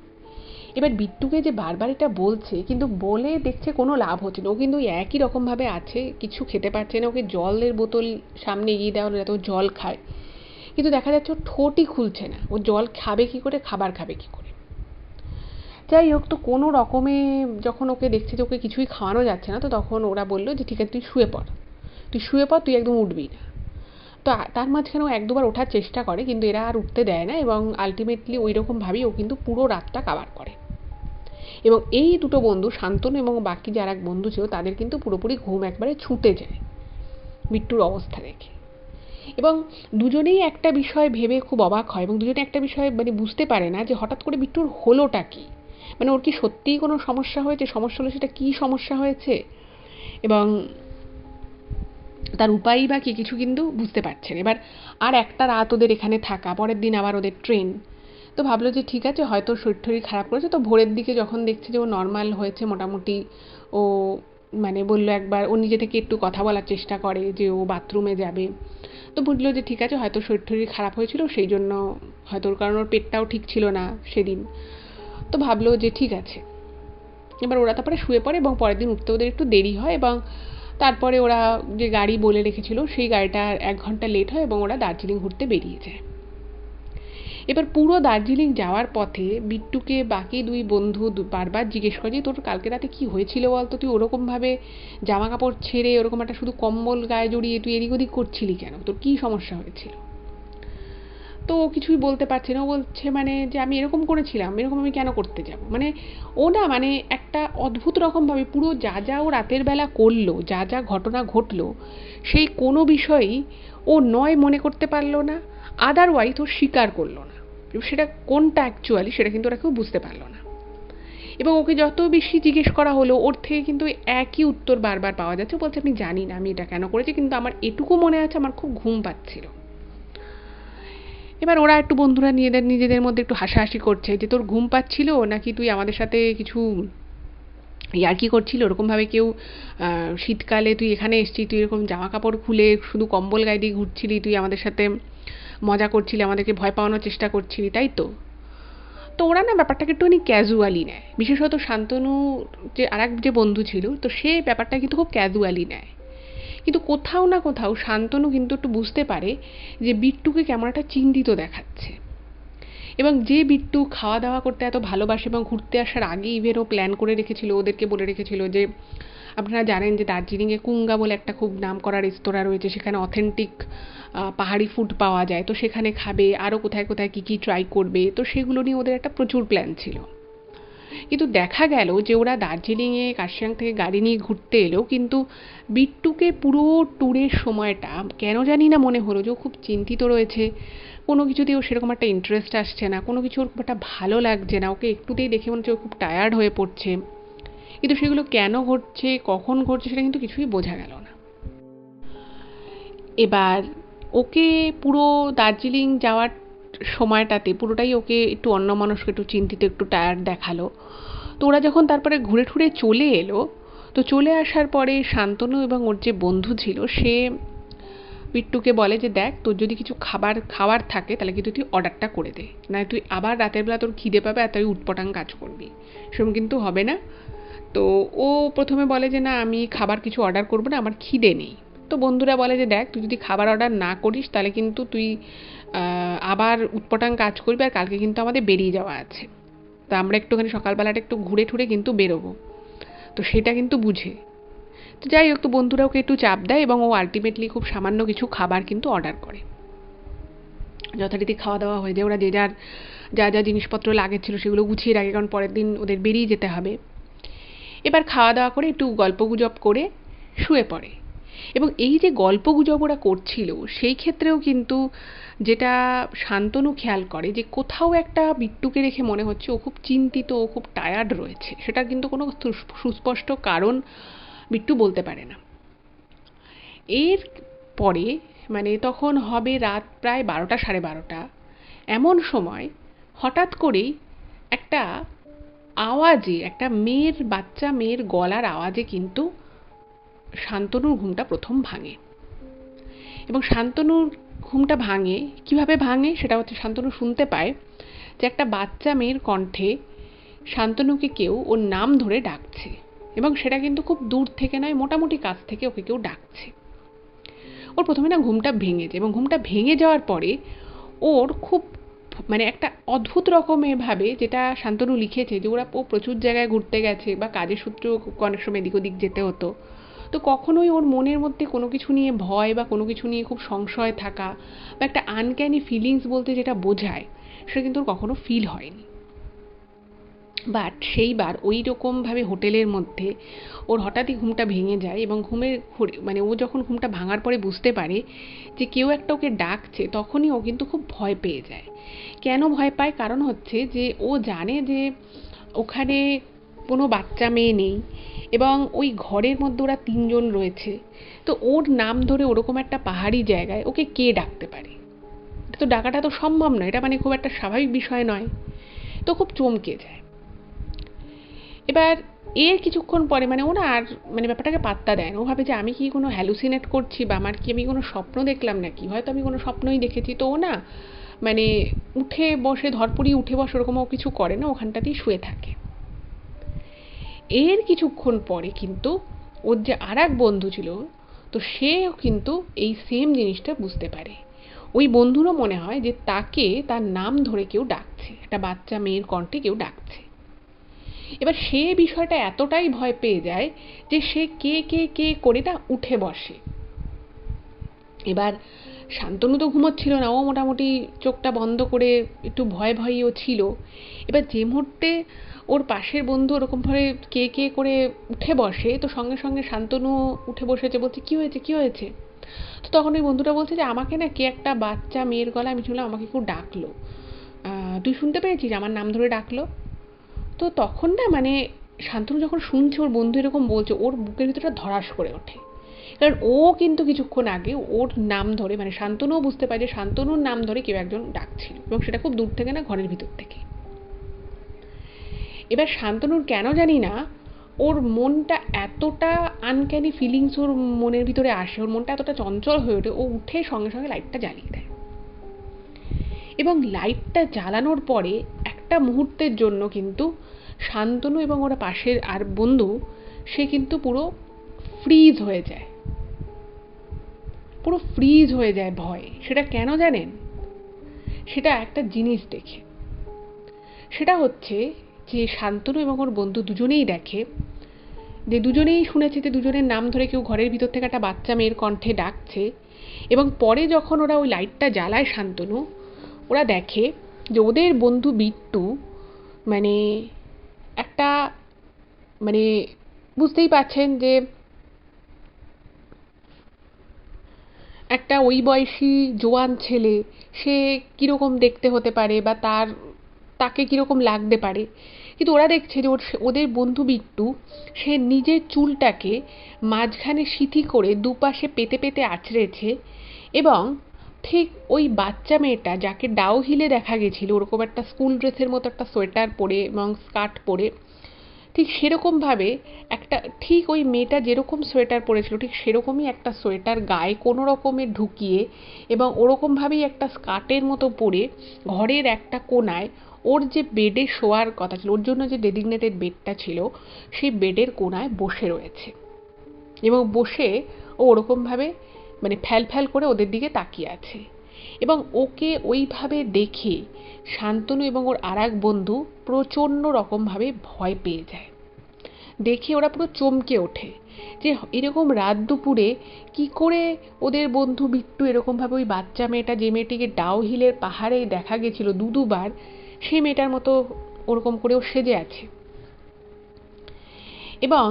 এবার বিট্টুকে যে বারবার এটা বলছে কিন্তু বলে দেখছে কোনো লাভ হচ্ছে না, ও কিন্তু একই রকমভাবে আছে, কিছু খেতে পারছে না। ওকে জলের বোতল সামনে এগিয়ে দেওয়া হলো যাতে ও জল খায়, কিন্তু দেখা যাচ্ছে ওর ঠোঁটই খুলছে না, ও জল খাবে কি করে, খাবার খাবে কি করে। যাই হোক, তো কোনো রকমে যখন ওকে দেখছে যে ওকে কিছুই খাওয়ানো যাচ্ছে না, তো তখন ওরা বললো যে ঠিক আছে তুই শুয়ে পড়, তুই শুয়ে পড়, তুই একদম উঠবি না। তো তার মাঝখানে ও এক দুবার ওঠার চেষ্টা করে কিন্তু এরা আর উঠতে দেয় না এবং আলটিমেটলি ওই রকমভাবেই ও কিন্তু পুরো রাতটা কাভার করে। এবং এই দুটো বন্ধু শান্তনু এবং বাকি যারা বন্ধু ছিল তাদের কিন্তু পুরোপুরি ঘুম একবারে ছুটে যায় বিট্টুর অবস্থা দেখে। এবং দুজনেই একটা বিষয় ভেবে খুব অবাক হয় এবং দুজনে একটা বিষয় মানে বুঝতে পারে না যে হঠাৎ করে বিট্টুর হলোটা কি, মানে ওর কি সত্যিই কোনো সমস্যা হয়েছে, সমস্যা হলে সেটা কী সমস্যা হয়েছে এবং তার উপায়ই বা কী, কিছু কিন্তু বুঝতে পারছেন। এবার আর একটা রাত ওদের এখানে থাকা, পরের দিন আবার ওদের ট্রেন। তো ভাবলো যে ঠিক আছে হয়তো শরীর টরীর খারাপ করেছে। তো ভোরের দিকে যখন দেখছে যে ও নর্মাল হয়েছে মোটামুটি, ও মানে বললো একবার ও নিজে থেকে একটু কথা বলার চেষ্টা করে যে ও বাথরুমে যাবে। তো বুঝলো যে ঠিক আছে হয়তো শরীর টরীর খারাপ হয়েছিল সেই জন্য, হয়তো ওর কারণ ওর পেটটাও ঠিক ছিল না সেদিন। তো ভাবলো যে ঠিক আছে। এবার ওরা তারপরে শুয়ে পড়ে এবং পরের দিন উঠতে ওদের একটু দেরি হয় এবং তারপরে ওরা যে গাড়ি বলে রেখেছিল সেই গাড়িটা 1 ঘন্টা লেট হয় এবং ওরা দার্জিলিং ঘুরতে বেরিয়ে যায়। এবার পুরো দার্জিলিং যাওয়ার পথে বিট্টুকে বাকি দুই বন্ধু বারবার জিজ্ঞেস করে যে তোর কালকে রাতে কি হয়েছিল বলতো, তুই ওরকমভাবে জামা কাপড় ছেড়ে ওরকম একটা শুধু কম্বল গায়ে জড়িয়ে তুই এদিক ওদিক করছিলি কেন, তোর কী সমস্যা হয়েছিল। তো ও কিছুই বলতে পারছে না, ও বলছে মানে যে আমি এরকম করেছিলাম, এরকম আমি কেন করতে যাব, মানে ও না মানে একটা অদ্ভুত রকমভাবে পুরো যা যা ও রাতের বেলা করলো, যা যা ঘটনা ঘটলো সেই কোনো বিষয়ই ও নয় মনে করতে পারলো না, আদারওয়াইজ ও স্বীকার করলো না, সেটা কোনটা অ্যাকচুয়ালি সেটা কিন্তু ওরা কেউ বুঝতে পারলো না। এবং ওকে যত বেশি জিজ্ঞেস করা হলো ওর থেকে কিন্তু একই উত্তর বারবার পাওয়া যাচ্ছে, বলছে আমি জানি না আমি এটা কেন করেছি, কিন্তু আমার এটুকু মনে আছে আমার খুব ঘুম পাচ্ছিল। এবার ওরা একটু বন্ধুরা নিজেদের মধ্যে একটু হাসাহাসি করছে যে তোর ঘুম পাচ্ছিল নাকি তুই আমাদের সাথে কিছু ইয়ার্কি করছিল, ওরকমভাবে কেউ শীতকালে তুই এখানে এসছিস, তুই এরকম জামা কাপড় খুলে শুধু কম্বল গায়ে দিয়ে ঘুরছিলি, তুই আমাদের সাথে মজা করছিলি, আমাদেরকে ভয় পাওয়ানোর চেষ্টা করছিলি, তাই তো। তো ওরা না ব্যাপারটাকে একটুখানি ক্যাজুয়ালি নেয়, বিশেষত শান্তনু যে আর এক যে বন্ধু ছিল তো সে ব্যাপারটা কিন্তু খুব ক্যাজুয়ালি নেয়। কিন্তু কোথাও না কোথাও শান্তনু কিন্তু একটু বুঝতে পারে যে বিট্টুকে কেমন একটা চিন্তিত দেখাচ্ছে এবং যে বিট্টু খাওয়া দাওয়া করতে এত ভালোবাসে এবং ঘুরতে আসার আগেই ইভেন ও প্ল্যান করে রেখেছিল, ওদেরকে বলে রেখেছিল যে আপনারা জানেন যে দার্জিলিংয়ে কুঙ্গা বলে একটা খুব নামকরা রেস্তোরাঁ রয়েছে, সেখানে অথেন্টিক পাহাড়ি ফুড পাওয়া যায়। তো সেখানে খাবে, আরও কোথায় কোথায় কী কী ট্রাই করবে, তো সেগুলো নিয়ে ওদের একটা প্রচুর প্ল্যান ছিল। কিন্তু দেখা গেল যে ওরা দার্জিলিংয়ে কার্শিয়াং থেকে গাড়ি নিয়ে ঘুরতে এলেও কিন্তু বিট্টুকে পুরো ট্যুরের সময়টা কেন জানি না মনে হলো যে ও খুব চিন্তিত রয়েছে, কোনো কিছুতেই ওর সেরকম একটা ইন্টারেস্ট আসছে না, কোনো কিছু ওর খুব একটা ভালো লাগছে না, ওকে একটুতেই দেখে মনে হচ্ছে ও খুব টায়ার্ড হয়ে পড়ছে। কিন্তু সেগুলো কেন ঘটছে, কখন ঘটছে, সেটা কিন্তু কিছুই বোঝা গেল না। এবার ওকে পুরো দার্জিলিং যাওয়ার সময়টাতে পুরোটাই ওকে একটু অন্যমনস্ক, একটু চিন্তিত, একটু টায়ার্ড দেখালো। তো ওরা যখন তারপরে ঘুরে ঠুরে চলে এলো, তো চলে আসার পরে শান্তনু এবং ওর যে বন্ধু ছিল সে বিট্টুকে বলে যে দেখ, তোর যদি কিছু খাওয়ার থাকে তাহলে কিন্তু তুই অর্ডারটা করে দে, না তুই আবার রাতের বেলা তোর খিদে পাবে আর তুই উটপটাং কাজ করবি, সেরকম কিন্তু হবে না। তো ও প্রথমে বলে যে না, আমি খাবার কিছু অর্ডার করবো না, আমার খিদে নেই। তো বন্ধুরা বলে যে দেখ, তুই যদি খাবার অর্ডার না করিস তাহলে কিন্তু তুই আবার উটপটাং কাজ করবি, আর কালকে কিন্তু আমাদের বেরিয়ে যাওয়া আছে। তা আমরা একটুখানি সকালবেলাটা একটু ঘুরে ঠুরে কিন্তু বেরোবো, তো সেটা কিন্তু বুঝে। তো যাই হোক, তো বন্ধুরা ওকে একটু চাপ দেয় এবং ও আলটিমেটলি খুব সামান্য কিছু খাবার কিন্তু অর্ডার করে। যথারীতি খাওয়া দাওয়া হয়ে যায়, ওরা যে যার যা যা জিনিসপত্র লাগের ছিল সেগুলো গুছিয়ে রাখে, কারণ পরের দিন ওদের বেরিয়ে যেতে হবে। এবার খাওয়া দাওয়া করে একটু গল্পগুজব করে শুয়ে পড়ে। এবং এই যে গল্পগুজব ওরা করছিল সেই ক্ষেত্রেও কিন্তু যেটা শান্তনু খেয়াল করে যে কোথাও একটা বিট্টুকে দেখে মনে হচ্ছে ও খুব চিন্তিত, ও খুব টায়ার্ড রয়েছে। সেটার কিন্তু কোনো সুস্পষ্ট কারণ বিট্টু বলতে পারে না। এর পরে মানে তখন হবে রাত প্রায় 12টা, 12:30। এমন সময় হঠাৎ করেই একটা আওয়াজে, একটা বাচ্চা মেয়ের গলার আওয়াজে কিন্তু শান্তনুর ঘুমটা প্রথম ভাঙে। এবং শান্তনুর ঘুমটা ভাঙে কিভাবে ভাঙে, সেটা হচ্ছে শান্তনু শুনতে পায় যে একটা বাচ্চা মেয়ের কণ্ঠে শান্তনুকে কেউ ওর নাম ধরে ডাকছে, এবং সেটা কিন্তু খুব দূর থেকে নয়, মোটামুটি কাছ থেকে ওকে কেউ ডাকছে। ওর প্রথমে না ঘুমটা ভেঙেছে, এবং ঘুমটা ভেঙে যাওয়ার পরে ওর খুব মানে একটা অদ্ভুত রকমের ভাবে, যেটা শান্তনু লিখেছে যে ও প্রচুর জায়গায় ঘুরতে গেছে বা কাজের সূত্রেও অনেক সময় এদিক ওদিক যেতে হতো, তো কখনোই ওর মনের মধ্যে কোনো কিছু নিয়ে ভয় বা কোনো কিছু নিয়ে খুব সংশয় থাকা বা একটা আনক্যানি ফিলিংস বলতে যেটা বোঝায়, সেটা কিন্তু ওর কখনো ফিল হয়নি। বাট সেইবার ওই রকমভাবে হোটেলের মধ্যে ওর হঠাৎই ঘুমটা ভেঙে যায়, এবং মানে ও যখন ঘুমটা ভাঙার পরে বুঝতে পারে যে কেউ একটা ওকে ডাকছে, তখনই ও কিন্তু খুব ভয় পেয়ে যায়। কেন ভয় পায়? কারণ হচ্ছে যে ও জানে যে ওখানে কোনো বাচ্চা মেয়ে নেই, এবং ওই ঘরের মধ্যে ওরা 3জন রয়েছে। তো ওর নাম ধরে ওরকম একটা পাহাড়ি জায়গায় ওকে কে ডাকতে পারে? এটা তো ডাকাটা তো সম্ভব নয়, এটা মানে খুব একটা স্বাভাবিক বিষয় নয়। তো খুব চমকে যায়। এবার এর কিছুক্ষণ পরে মানে ও না আর মানে ব্যাপারটাকে পাত্তা দেয় না। ও ভাবে যে আমি কি কোনো হ্যালুসিনেট করছি, বা আমি কোনো স্বপ্ন দেখলাম নাকি, হয়তো আমি কোনো স্বপ্নই দেখেছি। তো ও না মানে উঠে বসে, ধরপড়ি উঠে বসে, ওরকম ও কিছু করে না, ওখানটাতেই শুয়ে থাকে। এর কিছুক্ষণ পরে কিন্তু ওর যে আরেক বন্ধু ছিল, তো সেও কিন্তু এই সেম জিনিসটা বুঝতে পারে। ওই বন্ধুরও মনে হয় যে তাকে তার নাম ধরে কেউ ডাকছে, একটা বাচ্চা মেয়ের কণ্ঠে কেউ ডাকছে। এবার সে বিষয়টা এতটাই ভয় পেয়ে যায় যে সে কে কে কে করে না উঠে বসে। এবার শান্তনু তো ঘুমোচ্ছিল না, ও মোটামুটি চোখটা বন্ধ করে একটু ভয় ভয়ও ছিল। এবার যে মুহূর্তে ওর পাশের বন্ধু ওরকমভাবে কে কে করে উঠে বসে, তো সঙ্গে সঙ্গে শান্তনু উঠে বসেছে, বলছে কি হয়েছে কি হয়েছে। তো তখন ওই বন্ধুটা বলছে যে আমাকে না কে একটা বাচ্চা মেয়ের গলায়, আমি শুনলাম আমাকে কেউ ডাকলো, তুই শুনতে পেরেছিস? আমার নাম ধরে ডাকলো। তো তখন না মানে শান্তনু যখন শুনছে ওর বন্ধু এরকম বলছে, ওর বুকের ভিতরটা ধড়াস করে ওঠে। কারণ ও কিন্তু কিছুক্ষণ আগে ওর নাম ধরে, মানে শান্তনুও বুঝতে পারে যে শান্তনুর নাম ধরে কেউ একজন ডাকছিল, এবং সেটা খুব দূর থেকে না, ঘরের ভিতর থেকে। এবার শান্তনুর কেন জানি না ওর মনটা এতটা আনক্যানি ফিলিংস ওর মনের ভিতরে আসে, ওর মনটা এতটা চঞ্চল হয়ে ওঠে, ও উঠে সঙ্গে সঙ্গে লাইটটা জ্বালিয়ে দেয়। এবং লাইটটা জ্বালানোর পরে একটা মুহূর্তের জন্য কিন্তু শান্তনু এবং ওরা পাশের আর বন্ধু, সে কিন্তু পুরো ফ্রিজ হয়ে যায়, পুরো ফ্রিজ হয়ে যায় ভয়ে। সেটা কেন জানেন? সেটা একটা জিনিস দেখে। সেটা হচ্ছে যে শান্তনু এবং ওর বন্ধু দুজনেই দেখে যে দুজনেই শুনেছে যে দুজনের নাম ধরে কেউ ঘরের ভিতর থেকে একটা বাচ্চা মেয়ের কণ্ঠে ডাকছে। এবং পরে যখন ওরা ওই লাইটটা জ্বালায় শান্তনু, ওরা দেখে যে ওদের বন্ধু বিট্টু মানে একটা মানে বুঝতেই পারছেন যে একটা ওই বয়সী জোয়ান ছেলে, সে কীরকম দেখতে হতে পারে বা তাকে কীরকম লাগতে পারে। কিন্তু ওরা দেখছে যে ওদের বন্ধু বিট্টু সে নিজের চুলটাকে মাঝখানে সিঁথি করে দুপাশে পেতে পেতে আঁচড়েছে এবং ঠিক ওই বাচ্চা মেয়েটা যাকে ডাউ হিলে দেখা গেছিল ওরকম একটা স্কুল ড্রেসের মতো একটা সোয়েটার পরে এবং স্কার্ট পরে, ঠিক সেরকমভাবে একটা ঠিক ওই মেয়েটা যেরকম সোয়েটার পরেছিল ঠিক সেরকমই একটা সোয়েটার গায়ে কোনো রকমে ঢুকিয়ে এবং ওরকমভাবেই একটা স্কার্টের মতো পরে ঘরের একটা কোনায় ওর যে বেডে শোয়ার কথা ছিল, ওর জন্য যে ডেডিগনেটেড বেডটা ছিল সেই বেডের কোনায় বসে রয়েছে এবং বসে ও ওরকমভাবে মানে ফ্যাল ফ্যাল করে ওদের দিকে তাকিয়ে আছে। এবং ওকে ওইভাবে দেখে শান্তনু এবং ওর আর এক বন্ধু প্রচণ্ড রকমভাবে ভয় পেয়ে যায়। দেখে ওরা পুরো চমকে ওঠে যে এরকম রাত দুপুরে কি করে ওদের বন্ধু বিট্টু এরকমভাবে ওই বাচ্চা মেয়েটা যে মেয়েটিকে ডাউ হিলের পাহাড়ে দেখা গেছিল দুবার, সেই মেয়েটার মতো ওরকম করেও সেজে আছে। এবং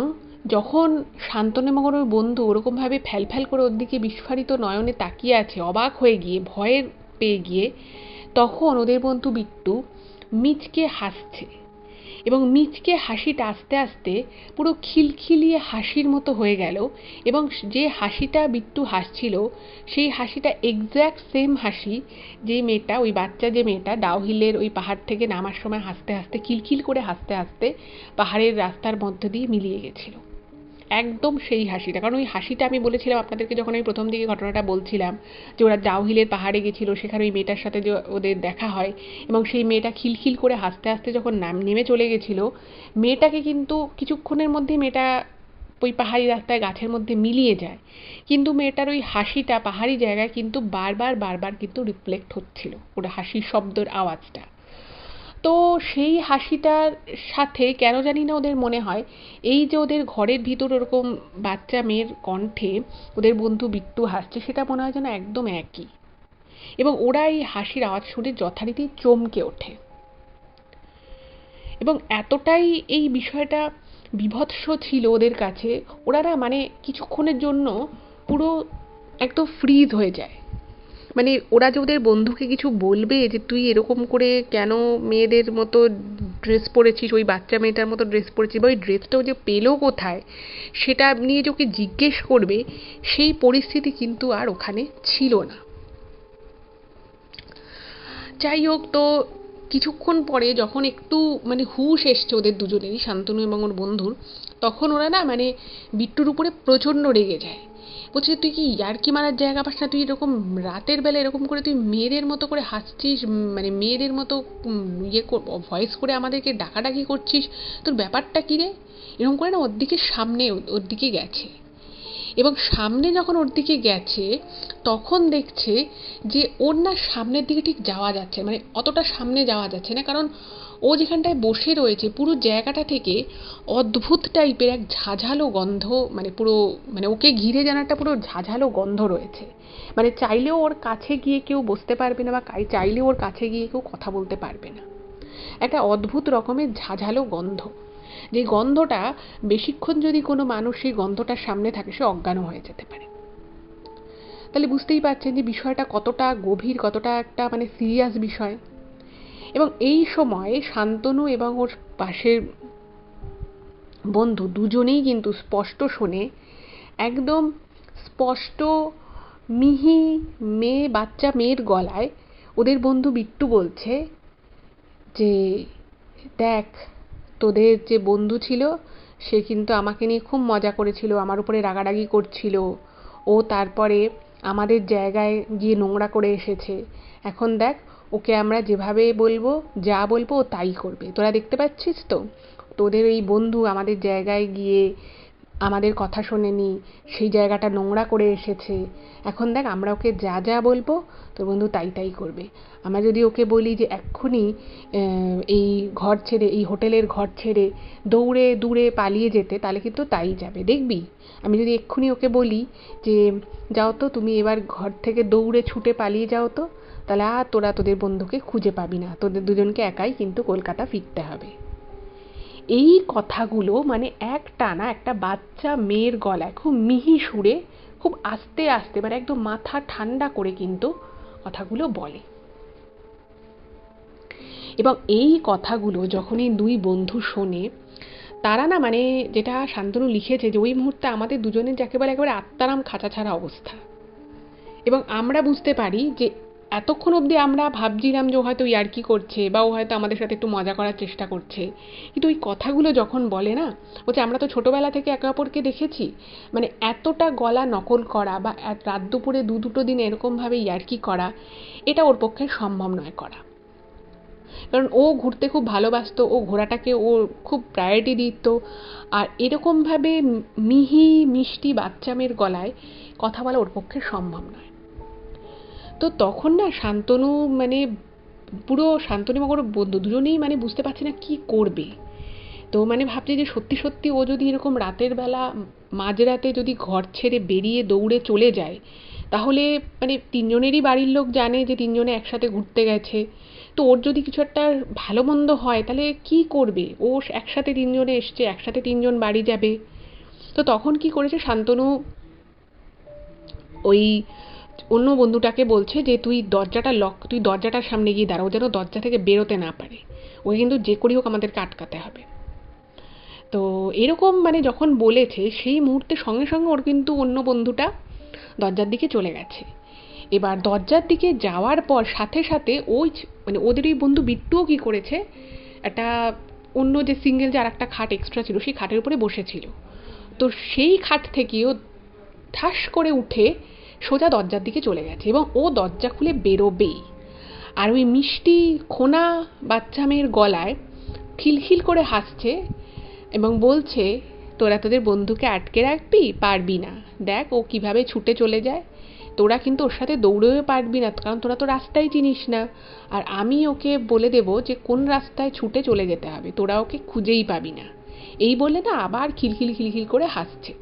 যখন শান্তনু এবং ওর বন্ধু ওরকমভাবে ফ্যাল ফ্যাল করে ওর দিকে বিস্ফারিত নয়নে তাকিয়ে আছে অবাক হয়ে গিয়ে ভয়ের পেয়ে গিয়ে, তখন ওদের বন্ধু বিট্টু মিচকে হাসছে এবং মিচকে হাসিটা আস্তে আস্তে পুরো খিলখিলিয়ে হাসির মতো হয়ে গেল। এবং যে হাসিটা বিট্টু হাসছিল সেই হাসিটা এক্স্যাক্ট সেম হাসি যে মেয়েটা ওই বাচ্চা যে মেয়েটা ডাউহিলের ওই পাহাড় থেকে নামার সময় হাসতে হাসতে খিলখিল করে হাসতে হাসতে পাহাড়ের রাস্তার মধ্য দিয়ে মিলিয়ে গেছিল। একদম সেই হাসিটা, কারণ ওই হাসিটা আমি বলেছিলাম আপনাদেরকে যখন আমি প্রথম দিকে ঘটনাটা বলছিলাম যে ওরা ডাউহিলের পাহাড়ে গেছিলো, সেখানে ওই মেয়েটার সাথে যে ওদের দেখা হয় এবং সেই মেয়েটা খিলখিল করে হাসতে হাসতে যখন নেমে চলে গেছিলো, মেয়েটাকে কিন্তু কিছুক্ষণের মধ্যে মেয়েটা ওই পাহাড়ি রাস্তায় গাছের মধ্যে মিলিয়ে যায়, কিন্তু মেয়েটার ওই হাসিটা পাহাড়ি জায়গায় কিন্তু বারবার বারবার কিন্তু রিফ্লেক্ট হচ্ছিল ওর হাসির শব্দের আওয়াজটা। তো সেই হাসিটার সাথে কেন জানি না ওদের মনে হয় এই যে ওদের ঘরের ভিতর ওরকম বাচ্চা মেয়ের কণ্ঠে ওদের বন্ধু বিট্টু হাসছে, সেটা মনে হয় যেন একদম একই। এবং ওরা এই হাসির আওয়াজ শুনে যথারীতি চমকে ওঠে এবং এতটাই এই বিষয়টা বীভৎস ছিল ওদের কাছে, ওরা না মানে কিছুক্ষণের জন্য পুরো একদম ফ্রিজ হয়ে যায়। মানে ওরা যে ওদের বন্ধুকে কিছু বলবে যে তুই এরকম করে কেন মেয়েদের মতো ড্রেস পরেছিস, ওই বাচ্চা মেয়েটার মতো ড্রেস পরেছিস, বা ওই ড্রেসটাও যে পেলো কোথায় সেটা নিয়ে যে ওকে জিজ্ঞেস করবে, সেই পরিস্থিতি কিন্তু আর ওখানে ছিল না। যাই হোক, তো কিছুক্ষণ পরে যখন একটু মানে হুঁশ এসছে ওদের দুজনেরই, শান্তনু এবং ওর বন্ধুর, তখন ওরা না মানে বিট্টুর উপরে প্রচণ্ড রেগে যায়। বলছে তুই কি ইয়ার্কি মারার জায়গা পাস না, তুই এরকম রাতের বেলা এরকম করে তুই মেয়েদের মতো করে হাসছিস, মানে মেয়েদের মতো ভয়েস করে আমাদেরকে ডাকাডাকি করছিস, তোর ব্যাপারটা কী রে? এরকম করে না ওর দিকে সামনে ওর দিকে গেছে এবং সামনে যখন ওর দিকে গেছে তখন দেখছে যে ওর না সামনের দিকে ঠিক যাওয়া যাচ্ছে, মানে অতটা সামনে যাওয়া যাচ্ছে না, কারণ ও যেখানটায় বসে রয়েছে পুরো জায়গাটা থেকে অদ্ভুত টাইপের এক ঝাঁঝালো গন্ধ, মানে পুরো মানে ওকে ঘিরে যেন একটা পুরো ঝাঁঝালো গন্ধ রয়েছে। মানে চাইলেও ওর কাছে গিয়ে কেউ বসতে পারবে না বা চাইলেও ওর কাছে গিয়ে কেউ কথা বলতে পারবে না। একটা অদ্ভুত রকমের ঝাঁঝালো গন্ধ, যে গন্ধটা বেশিক্ষণ যদি কোনো মানুষ সেই গন্ধটার সামনে থাকে সে অজ্ঞানও হয়ে যেতে পারে। তাহলে বুঝতেই পারছেন যে বিষয়টা কতটা গভীর, কতটা একটা মানে সিরিয়াস বিষয়। এবং এই সময় শান্তনু এবং ওর পাশের বন্ধু দুজনেই কিন্তু স্পষ্ট শোনে, একদম স্পষ্ট মিহি বাচ্চা মেয়ের গলায় ওদের বন্ধু বিট্টু বলছে যে দেখ, তোদের যে বন্ধু ছিল সে কিন্তু আমাকে নিয়ে খুব মজা করেছিল, আমার উপরে রাগারাগি করছিল, ও তারপরে আমাদের জায়গায় গিয়ে নোংরা করে এসেছে, এখন দেখ ওকে আমরা যেভাবে বলবো যা বলবো ও তাই করবে, তোরা দেখতে পাচ্ছিস তো তোদের এই বন্ধু আমাদের জায়গায় গিয়ে আমাদের কথা শোনেনি, সেই জায়গাটা নোংরা করে এসেছে। এখন দেখ আমরা ওকে যা যা বলবো তোর বন্ধু তাই তাই করবে। আমরা যদি ওকে বলি যে এক্ষুনি এই ঘর ছেড়ে, এই হোটেলের ঘর ছেড়ে দৌড়ে দূরে পালিয়ে যেতে, তাহলে কিন্তু তাই যাবে, দেখবি। আমি যদি এক্ষুনি ওকে বলি যে যাও তো তুমি এবার ঘর থেকে দৌড়ে ছুটে পালিয়ে যাও তো, তাহলে আর তোরা তোদের বন্ধুকে খুঁজে পাবি না, তোদের দুজনকে একাই কিন্তু কলকাতা ফিরতে হবে। এই কথাগুলো মানে একটানা একটা বাচ্চা মেয়ের গলায় খুব মিহি সুরে, খুব আস্তে আস্তে, মানে একদম মাথা ঠান্ডা করে কিন্তু কথাগুলো বলে। এবং এই কথাগুলো যখনই দুই বন্ধু শোনে, তারা না, মানে যেটা শান্তনু লিখেছে যে ওই মুহূর্তে আমাদের দুজনের একেবারে আত্মারাম খাঁচা ছাড়া অবস্থা। এবং আমরা বুঝতে পারি যে এতক্ষণ অবধি আমরা ভাবছিলাম যে ও হয়তো ইয়ার্কি করছে, বা ও হয়তো আমাদের সাথে একটু মজা করার চেষ্টা করছে, কিন্তু ওই কথাগুলো যখন বলে না, বলছে আমরা তো ছোটোবেলা থেকে একে অপরকে দেখেছি, মানে এতটা গলা নকল করা বা রাত দুপুরে দুটো দিন এরকমভাবে ইয়ার্কি করা, এটা ওর পক্ষে সম্ভব নয় করা। কারণ ও ঘুরতে খুব ভালোবাসতো, ও ঘোরাটাকে ও খুব প্রায়োরিটি দিত, আর এরকমভাবে মিহি মিষ্টি বাচ্চা মেয়ের গলায় কথা বলা ওর পক্ষে সম্ভব নয়। তো তখন না শান্তনু, মানে পুরো শান্তনু এবং ওর বন্ধু দুজনেই মানে বুঝতে পারছে না কি করবে। তো মানে ভাবছে যে সত্যি সত্যি ও যদি এরকম রাতের বেলা মাঝরাতে যদি ঘর ছেড়ে বেরিয়ে দৌড়ে চলে যায়, তাহলে মানে তিনজনেরই বাড়ির লোক জানে যে তিনজনে একসাথে ঘুরতে গেছে। তো ওর যদি কিছু একটা ভালো মন্দ হয় তাহলে কি করবে ও? একসাথে তিনজনে এসছে, একসাথে তিনজন বাড়ি যাবে। তো তখন কি করেছে শান্তনু, ওই অন্য বন্ধুটাকে বলছে যে তুই দরজাটার সামনে গিয়ে দাঁড়া, ও যেন দরজা থেকে বেরোতে না পারে, ওকে কিন্তু যে করেই হোক আমাদেরকে আটকাতে হবে। তো এরকম মানে যখন বলেছে, সেই মুহূর্তে সঙ্গে সঙ্গে ওর কিন্তু অন্য বন্ধুটা দরজার দিকে চলে গেছে। এবার দরজার দিকে যাওয়ার পর সাথে সাথে ওই মানে ওদের ওই বন্ধু বিট্টুও কি করেছে, একটা অন্য যে সিঙ্গেল যে আর একটা খাট এক্সট্রা ছিল সেই খাটের উপরে বসেছিল। তো সেই খাট থেকেও ঠাস করে উঠে সোজা দরজার দিকে চলে গেছে, এবং ও দরজা খুলে বেরোবেই। আর ওই মিষ্টি খোনা বাচ্চা মেয়ের গলায় খিলখিল করে হাসছে এবং বলছে, তোরা তোদের বন্ধুকে আটকে রাখবি? পারবি না, দেখ ও কিভাবে ছুটে চলে যায়। তোরা কিন্তু ওর সাথে দৌড়েও পারবি না, কারণ তোরা তো রাস্তাই চিনিস না। আর আমি ওকে বলে দেবো যে কোন রাস্তায় ছুটে চলে যেতে হবে, তোরা ওকে খুঁজেই পাবি না। এই বলে না আবার খিলখিল খিলখিল করে হাসছে।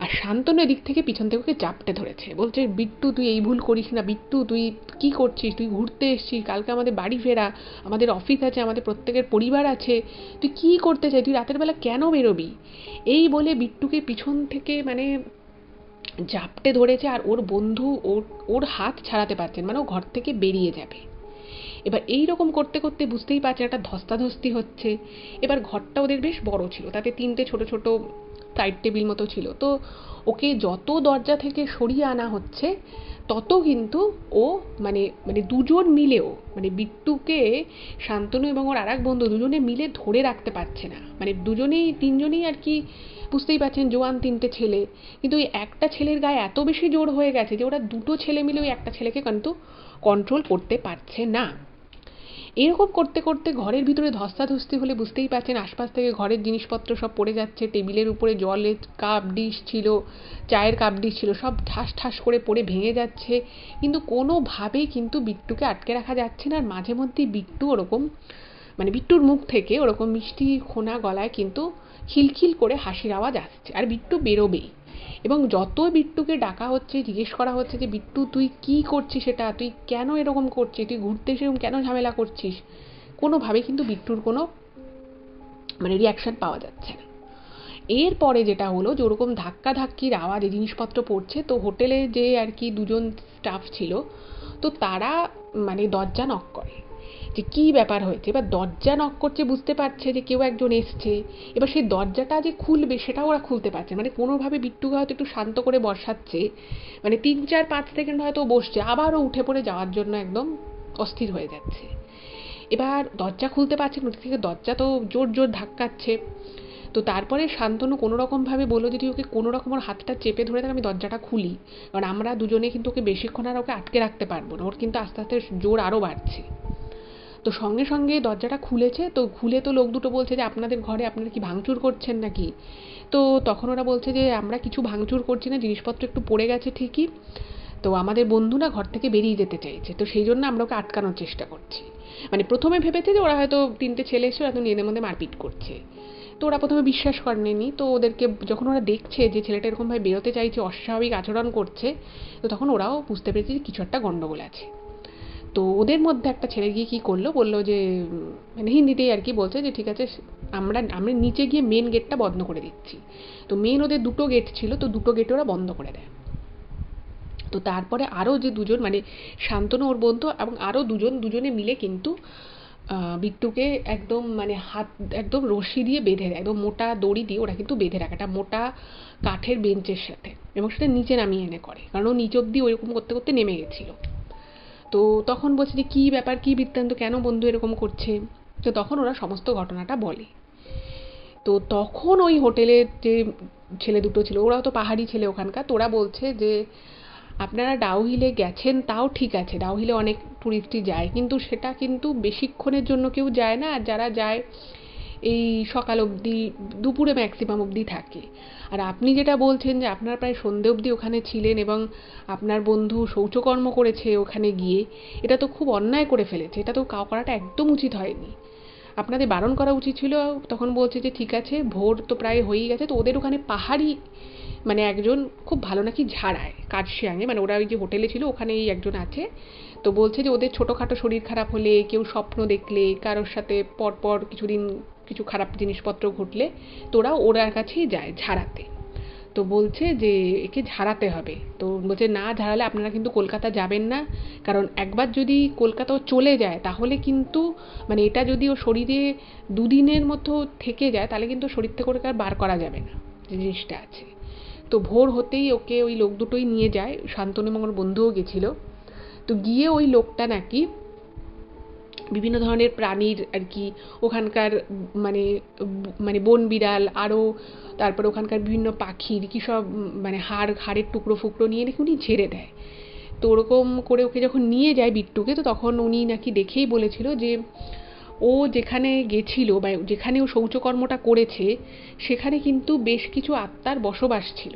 আর শান্তনু এদিক থেকে পিছন থেকে ওকে জাপটে ধরেছে, বলছে বিট্টু তুই এই ভুল করিস না, বিট্টু তুই কি করছিস, তুই ঘুরতে এসছিস, কালকে আমাদের বাড়ি ফেরা, আমাদের অফিস আছে, আমাদের প্রত্যেকের পরিবার আছে, তুই কি করতে চাই, তুই রাতের বেলা কেন বেরোবি? এই বলে বিট্টুকে পিছন থেকে মানে জাপটে ধরেছে, আর ওর বন্ধু ওর হাত ছাড়াতে পারছেন, মানে ও ঘর থেকে বেরিয়ে যাবে। এবার এই রকম করতে করতে বুঝতেই পারছেন একটা ধস্তাধস্তি হচ্ছে। এবার ঘরটা ওদের বেশ বড় ছিল, তাতে তিনটে ছোট ছোট সাইড টেবিল মতো ছিল। তো ওকে যত দরজা থেকে সরিয়ে আনা হচ্ছে তত কিন্তু ও মানে মানে দুজন মিলেও, মানে বিট্টুকে শান্তনু এবং ওর আর এক বন্ধু দুজনে মিলে ধরে রাখতে পারছে না। মানে তিনজনেই আর কি, বুঝতেই পারছেন জোয়ান তিনটে ছেলে, কিন্তু ওই একটা ছেলের গায়ে এত বেশি জোর হয়ে গেছে যে ওরা দুটো ছেলে মিলে ওই একটা ছেলেকে কিন্তু কন্ট্রোল করতে পারছে না। এরকম করতে করতে ঘরের ভিতরে ধস্তাধস্তি হলে বুঝতেই পারছেন আশপাশ থেকে ঘরের জিনিসপত্র সব পড়ে যাচ্ছে, টেবিলের উপরে জলের কাপ ডিশ ছিল, চায়ের কাপ ডিশ ছিল, সব ঠাস ঠাস করে পড়ে ভেঙে যাচ্ছে, কিন্তু কোনোভাবেই কিন্তু বিট্টুকে আটকে রাখা যাচ্ছে না। আর মাঝে মধ্যেই বিট্টু ওরকম মানে বিট্টুর মুখ থেকে ওরকম মিষ্টি খোনা গলায় কিন্তু খিলখিল করে হাসির আওয়াজ আসছে, আর বিট্টু বেরোবেই। এবং যত বিট্টুকে ডাকা হচ্ছে, জিজ্ঞেস করা হচ্ছে যে বিট্টু তুই কি করছিস, সেটা তুই কেন এরকম করছিস, তুই ঘুরতে সেরকম কেন ঝামেলা করছিস, কোনোভাবে কিন্তু বিট্টুর কোনো মানে রিয়াকশন পাওয়া যাচ্ছে না। এরপরে যেটা হলো যে ওরকম ধাক্কাধাক্কির আওয়াজে জিনিসপত্র পড়ছে, তো হোটেলে যে আর কি দুজন স্টাফ ছিল, তো তারা মানে দরজা নক করে যে কী ব্যাপার হয়েছে। এবার দরজা নক করছে, বুঝতে পারছে যে কেউ একজন এসছে। এবার সেই দরজাটা যে খুলবে সেটাও ওরা খুলতে পারছে, মানে কোনোভাবে বিট্টুকে হয়তো একটু শান্ত করে বসাচ্ছে, মানে 3-4-5 সেকেন্ড হয়তো বসছে, আবারও উঠে পড়ে যাওয়ার জন্য একদম অস্থির হয়ে যাচ্ছে। এবার দরজা খুলতে পারছে না, ওদিক থেকে দরজা তো জোর জোর ধাক্কাচ্ছে। তো তারপরে শান্তনু কোনোরকমভাবে বললো যে তুই ওকে কোনোরকম ওর হাতটা চেপে ধরে থাক, আমি দরজাটা খুলি, কারণ আমরা দুজনে কিন্তু ওকে বেশিক্ষণ আর ওকে আটকে রাখতে পারবো না, ওর কিন্তু আস্তে আস্তে জোর আরও বাড়ছে। তো সঙ্গে সঙ্গে দরজাটা খুলেছে, তো খুলে তো লোক দুটো বলছে যে আপনাদের ঘরে আপনারা কি ভাঙচুর করছেন নাকি? তো তখন ওরা বলছে যে আমরা কিছু ভাঙচুর করছি না, জিনিসপত্র একটু পড়ে গেছে ঠিকই, তো আমাদের বন্ধু না ঘর থেকে বেরিয়ে যেতে চাইছে, তো সেই জন্য আমরা ওকে আটকানোর চেষ্টা করছি। মানে প্রথমে ভেবেছে যে ওরা হয়তো 3টে ছেলে এসে হয়তো নিজেদের মধ্যে মারপিট করছে। তো ওরা প্রথমে বিশ্বাস করেনি, তো ওদেরকে যখন ওরা দেখছে যে ছেলেটা এরকমভাবে বেরোতে চাইছে, অস্বাভাবিক আচরণ করছে, তো তখন ওরাও বুঝতে পেরেছে যে কিছু একটা গণ্ডগোল আছে। তো ওদের মধ্যে একটা ছেলে গিয়ে কী করলো, বললো যে মানে হিন্দিতেই আর কি বলছে যে ঠিক আছে আমরা নিচে গিয়ে মেন গেটটা বন্ধ করে দিচ্ছি। তো মেন ওদের 2টো গেট ছিল, তো 2টো গেট ওরা বন্ধ করে দেয়। তো তারপরে আরও যে দুজন মানে শান্তনু ওর বন্ধু এবং আরও দুজনে মিলে কিন্তু বিট্টুকে একদম মানে হাত একদম রশি দিয়ে বেঁধে দেয়, একদম মোটা দড়ি দিয়ে ওরা কিন্তু বেঁধে রাখে একটা মোটা কাঠের বেঞ্চের সাথে, এবং সেটা নিচে নামিয়ে এনে করে, কারণ ও নিচ অব্দি ওইরকম করতে করতে নেমে গেছিলো। তো তখন বলছে যে কী ব্যাপার, কী বৃত্তান্ত, কেন বন্ধু এরকম করছে? তো তখন ওরা সমস্ত ঘটনাটা বলে। তো তখন ওই হোটেলের যে ছেলে দুটো ছিল, ওরাও তো পাহাড়ি ছেলে ওখানকার, তো ওরা বলছে যে আপনারা ডাউহিলে গেছেন তাও ঠিক আছে, ডাউহিলে অনেক টুরিস্টই যায়, কিন্তু সেটা কিন্তু বেশিক্ষণের জন্য কেউ যায় না, আর যারা যায় এই সকাল অবধি, দুপুরে ম্যাক্সিমাম অবধি থাকে। আর আপনি যেটা বলছেন যে আপনার প্রায় সন্ধে অবধি ওখানে ছিলেন এবং আপনার বন্ধু শৌচকর্ম করেছে ওখানে গিয়ে, এটা তো খুব অন্যায় করে ফেলেছে, এটা তো করাটা একদম উচিত হয়নি, আপনাদের বারণ করা উচিত ছিল। তখন বলছে যে ঠিক আছে, ভোর তো প্রায় হয়েই গেছে, তো ওদের ওখানে পাহাড়ি মানে একজন খুব ভালো নাকি ঝাড়ায় কার্শিয়াংয়ে, মানে ওরা ওই যে হোটেলে ছিল ওখানেই একজন আছে। তো বলছে যে ওদের ছোটোখাটো শরীর খারাপ হলে, কেউ স্বপ্ন দেখলে, কারোর সাথে পরপর কিছুদিন কিছু খারাপ জিনিসপত্র ঘটলে, তো ওরা ওর কাছেই যায় ঝাড়াতে। তো বলছে যে একে ঝাড়াতে হবে, তো বলছে না ঝাড়ালে আপনারা কিন্তু কলকাতা যাবেন না, কারণ একবার যদি কলকাতাও চলে যায় তাহলে কিন্তু মানে এটা যদি ও শরীরে 2 দিনের মতো থেকে যায় তাহলে কিন্তু শরীর থেকে ওকে আর বার করা যাবে না, যে জিনিসটা আছে। তো ভোর হতেই ওকে ওই লোক দুটোই নিয়ে যায়, শান্তনু এবং ওর বন্ধুও গেছিলো। তো গিয়ে ওই লোকটা নাকি বিভিন্ন ধরনের প্রাণীর আর কি ওখানকার মানে মানে বন বিড়াল আরও, তারপরে ওখানকার বিভিন্ন পাখির কী সব মানে হাড়ের টুকরো ফুকরো নিয়ে নাকি উনি ঝেড়ে দেয়। তো ওরকম করে ওকে যখন নিয়ে যায় বিট্টুকে, তো তখন উনি নাকি দেখেই বলেছিল যে ও যেখানে গেছিল বা যেখানে ও শৌচকর্মটা করেছে সেখানে কিন্তু বেশ কিছু আত্মার বসবাস ছিল,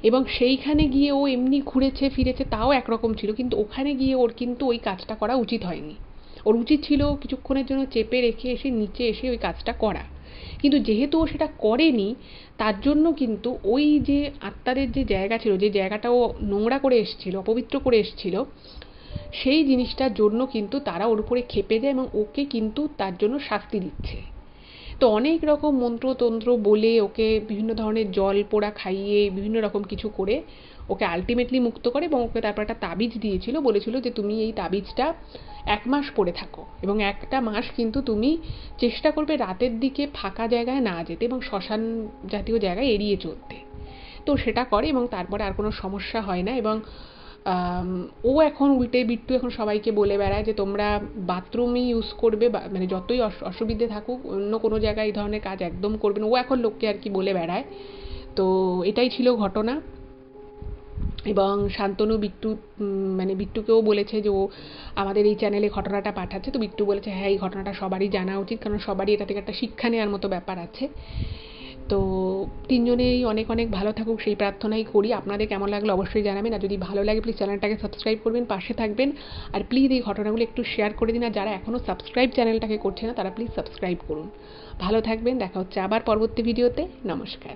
এবং সেইখানে গিয়ে ও এমনি ঘুরেছে ফিরেছে তাও একরকম ছিল, কিন্তু ওখানে গিয়ে ওর কিন্তু ওই কাজটা করা উচিত হয়নি, ওর উচিত ছিল কিছুক্ষণের জন্য চেপে রেখে এসে নিচে এসে ওই কাজটা করা। কিন্তু যেহেতু ও সেটা করেনি, তার জন্য কিন্তু ওই যে আত্মাদের যে জায়গা ছিল, যে জায়গাটা ও নোংরা করে এসেছিল, অপবিত্র করে এসেছিল, সেই জিনিসটার জন্য কিন্তু তারা ওর উপরে ক্ষেপে যায় এবং ওকে কিন্তু তার জন্য শাস্তি দিচ্ছে। তো অনেক রকম মন্ত্রতন্ত্র বলে ওকে বিভিন্ন ধরনের জল পোড়া খাইয়ে বিভিন্ন রকম কিছু করে ওকে আলটিমেটলি মুক্ত করে, এবং ওকে তারপর একটা তাবিজ দিয়েছিল, বলেছিল যে তুমি এই তাবিজটা 1 মাস পরে থাকো, এবং একটা মাস কিন্তু তুমি চেষ্টা করবে রাতের দিকে ফাঁকা জায়গায় না যেতে এবং শ্মশান জাতীয় জায়গায় এড়িয়ে চলতে। তো সেটা করে এবং তারপরে আর কোনো সমস্যা হয় না, এবং ও এখন উল্টে বিট্টু এখন সবাইকে বলে বেড়ায় যে তোমরা বাথরুমই ইউজ করবে, মানে যতই অসুবিধে থাকুক অন্য কোনো জায়গায় এই ধরনের কাজ একদম করবে না, ও এখন লোককে আর কি বলে বেড়ায়। তো এটাই ছিল ঘটনা। এবং শান্তনু মানে বিট্টুকেও বলেছে যে ও আমাদের এই চ্যানেলে ঘটনাটা পাঠাচ্ছে, তো বিট্টু বলেছে হ্যাঁ এই ঘটনাটা সবারই জানা উচিত, কারণ সবারই এটা থেকে একটা শিক্ষা নেওয়ার মতো ব্যাপার আছে। তো 3জনেই অনেক অনেক ভালো থাকুক সেই প্রার্থনাই করি। আপনাদের কেমন লাগলো অবশ্যই জানাবেন, আর যদি ভালো লাগে প্লিজ চ্যানেলটাকে সাবস্ক্রাইব করবেন, পাশে থাকবেন, আর প্লিজ এই ঘটনাগুলো একটু শেয়ার করে দিন, আর যারা এখনও সাবস্ক্রাইব চ্যানেলটাকে করছে না তারা প্লিজ সাবস্ক্রাইব করুন। ভালো থাকবেন, দেখা হচ্ছে আবার পরবর্তী ভিডিওতে। নমস্কার।